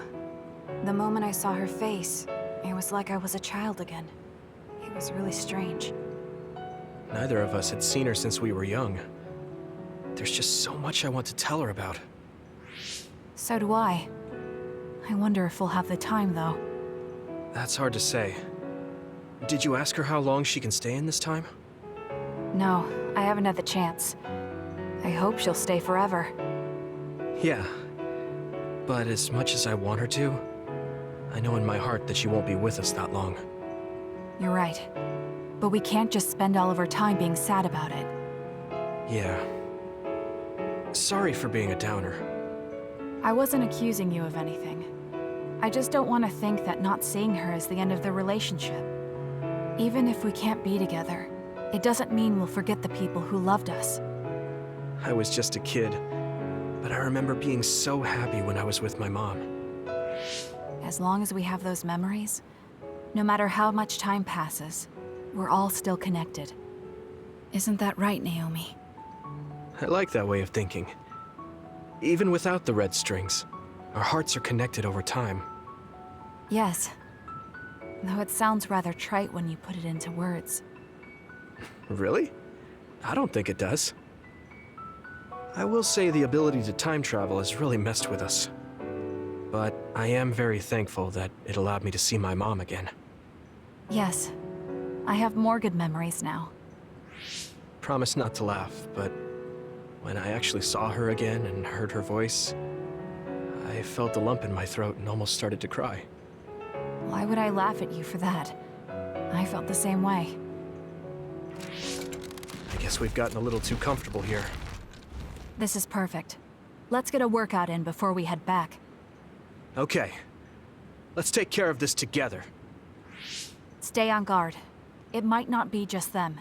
The moment I saw her face, it was like I was a child again. It was really strange. Neither of us had seen her since we were young. There's just so much I want to tell her about. So do I. I wonder if we'll have the time, though. That's hard to say. Did you ask her how long she can stay in this time? No, I haven't had the chance. I hope she'll stay forever. Yeah. But as much as I want her to, I know in my heart that she won't be with us that long. You're right. But we can't just spend all of our time being sad about it. Yeah. Sorry for being a downer. I wasn't accusing you of anything. I just don't want to think that not seeing her is the end of the relationship. Even if we can't be together, it doesn't mean we'll forget the people who loved us. I was just a kid, but I remember being so happy when I was with my mom. As long as we have those memories, no matter how much time passes, we're all still connected. Isn't that right, Naomi? I like that way of thinking. Even without the red strings, our hearts are connected over time. Yes. Though it sounds rather trite when you put it into words. Really? I don't think it does. I will say the ability to time travel has really messed with us. But I am very thankful that it allowed me to see my mom again. Yes. I have more good memories now. Promise not to laugh, but when I actually saw her again and heard her voice, I felt a lump in my throat and almost started to cry. Why would I laugh at you for that? I felt the same way. I guess we've gotten a little too comfortable here. This is perfect. Let's get a workout in before we head back. Okay. Let's take care of this together. Stay on guard. It might not be just them.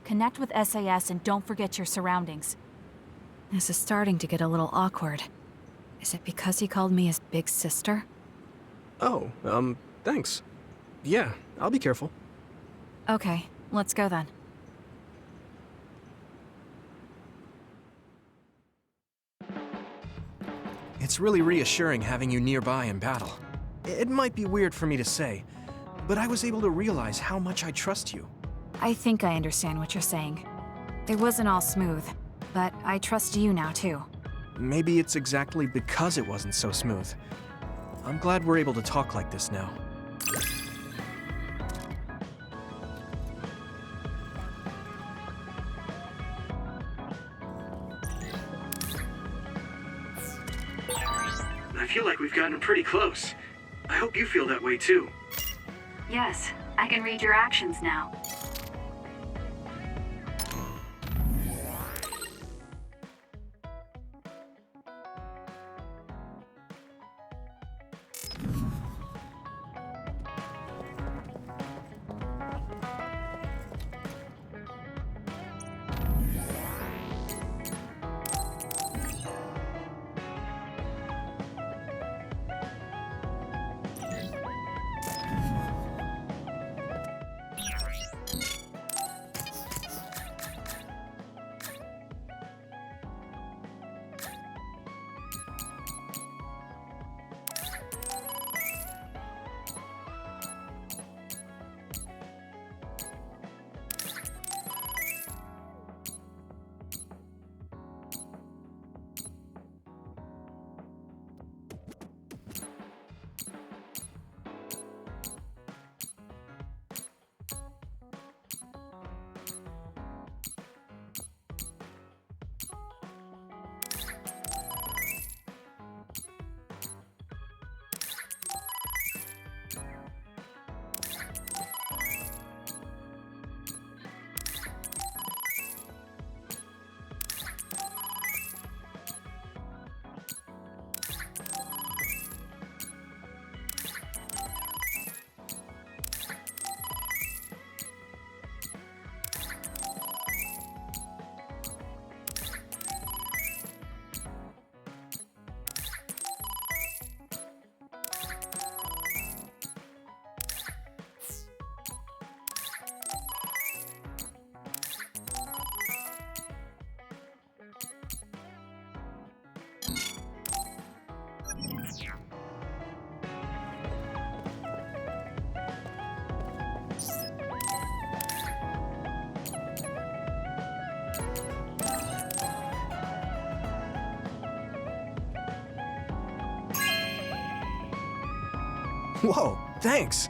Connect with SAS and don't forget your surroundings. This is starting to get a little awkward. Is it because he called me his big sister? Oh, thanks. Yeah, I'll be careful. Okay, let's go then. It's really reassuring having you nearby in battle. It might be weird for me to say, but I was able to realize how much I trust you. I think I understand what you're saying. It wasn't all smooth, but I trust you now too. Maybe it's exactly because it wasn't so smooth. I'm glad we're able to talk like this now. I feel like we've gotten pretty close. I hope you feel that way too. Yes, I can read your actions now. Whoa, thanks!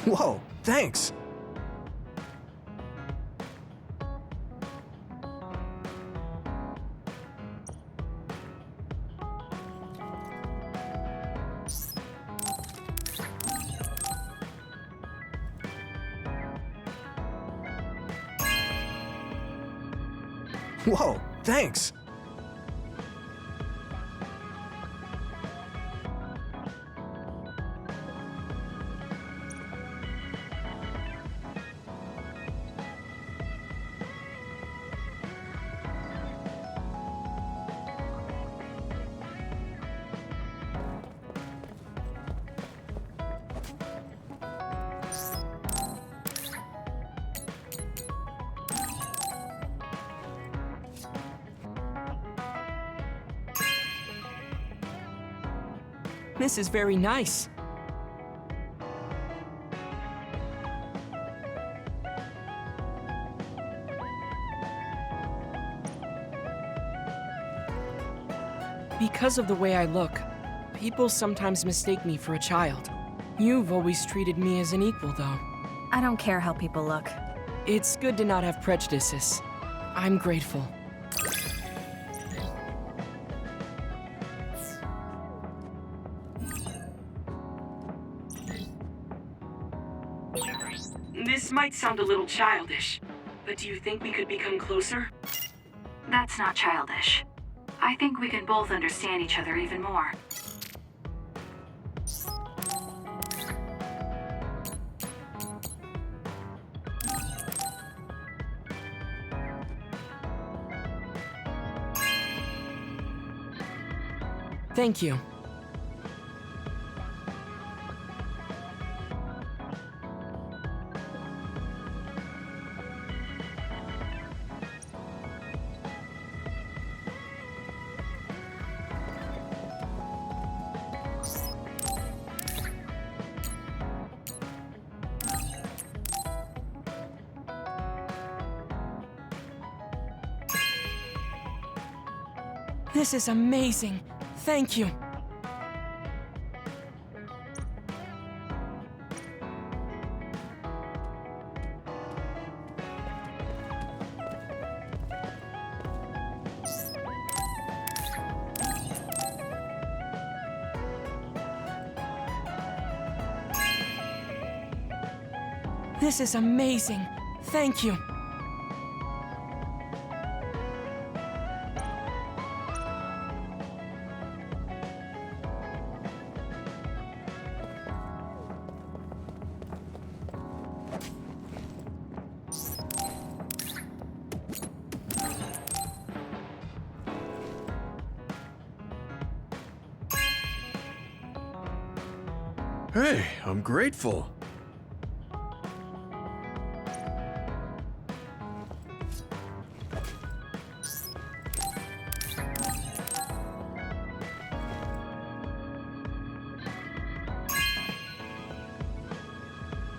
Whoa, thanks! Whoa, thanks! This is very nice. Because of the way I look, people sometimes mistake me for a child. You've always treated me as an equal, though. I don't care how people look. It's good to not have prejudices. I'm grateful. This might sound a little childish, but do you think we could become closer? That's not childish. I think we can both understand each other even more. Thank you. This is amazing. Thank you. This is amazing. Thank you. Hey, I'm grateful.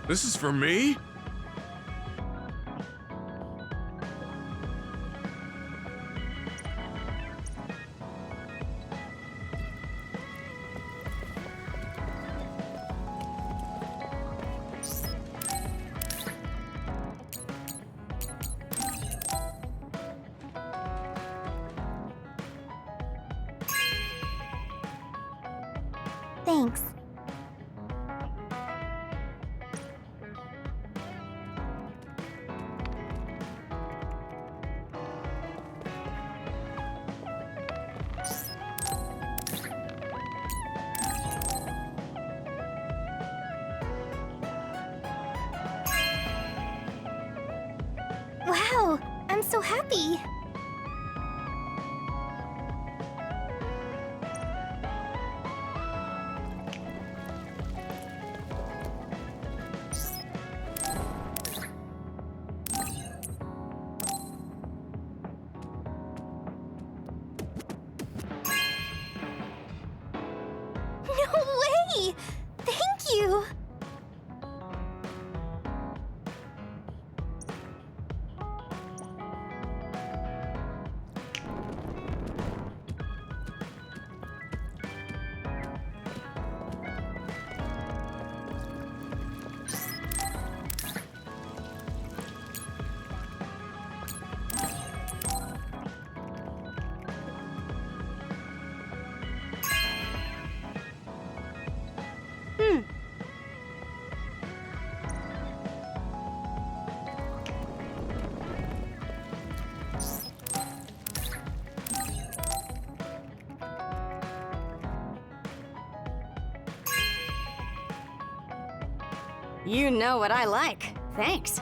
This is for me? Thanks. Wow, I'm so happy. No way! Thank you! You know what I like. Thanks.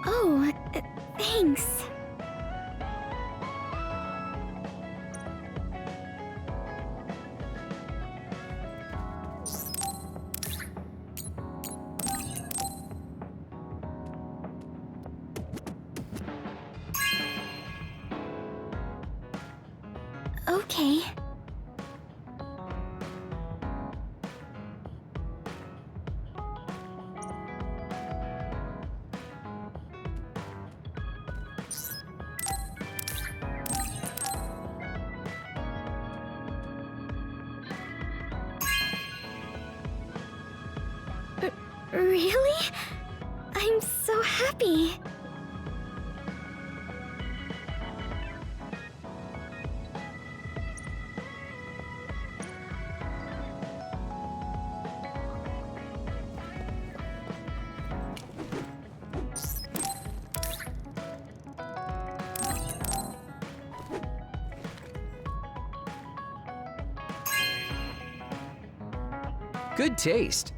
Oh, Thanks. Okay. Really? I'm so happy. Good taste.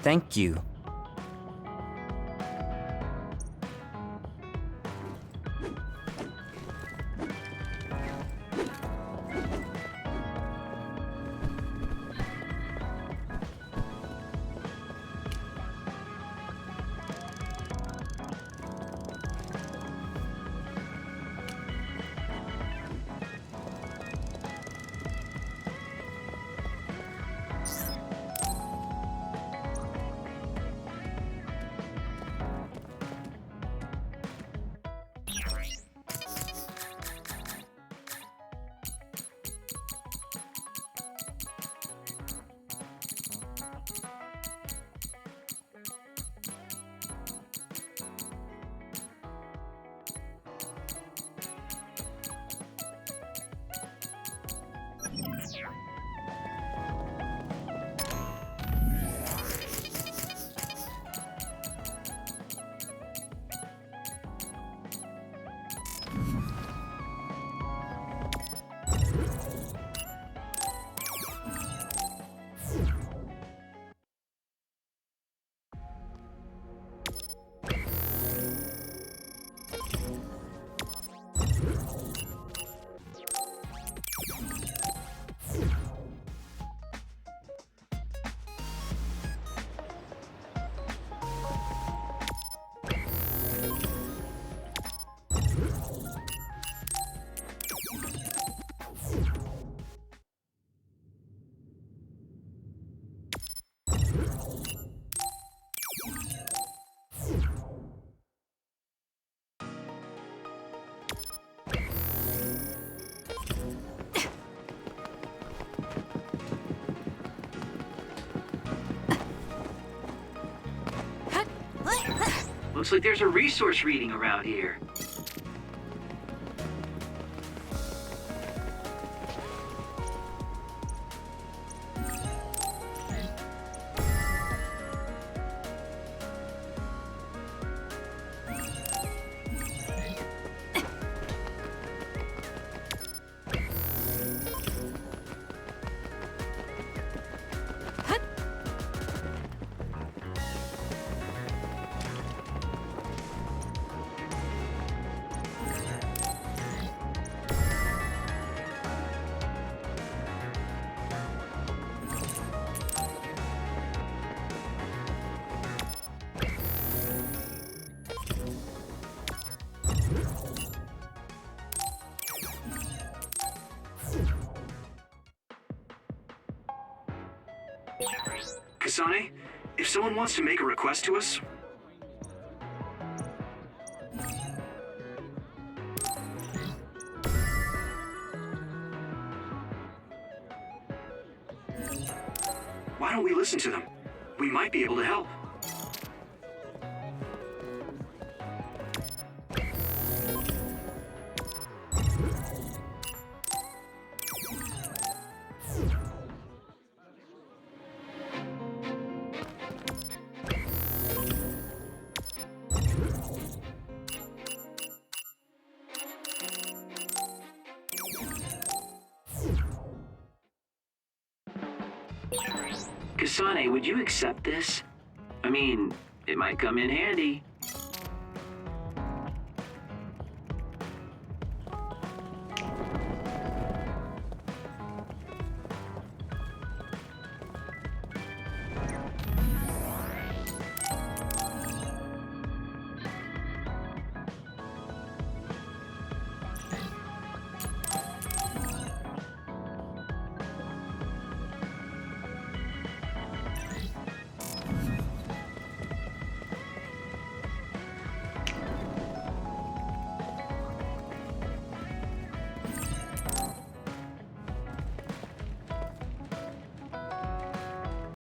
Thank you. Looks like there's a resource reading around here. Kasane, if someone wants to make a request to us, Why don't we listen to them? We might be able to help. Kasane, would you accept this? I mean, it might come in handy.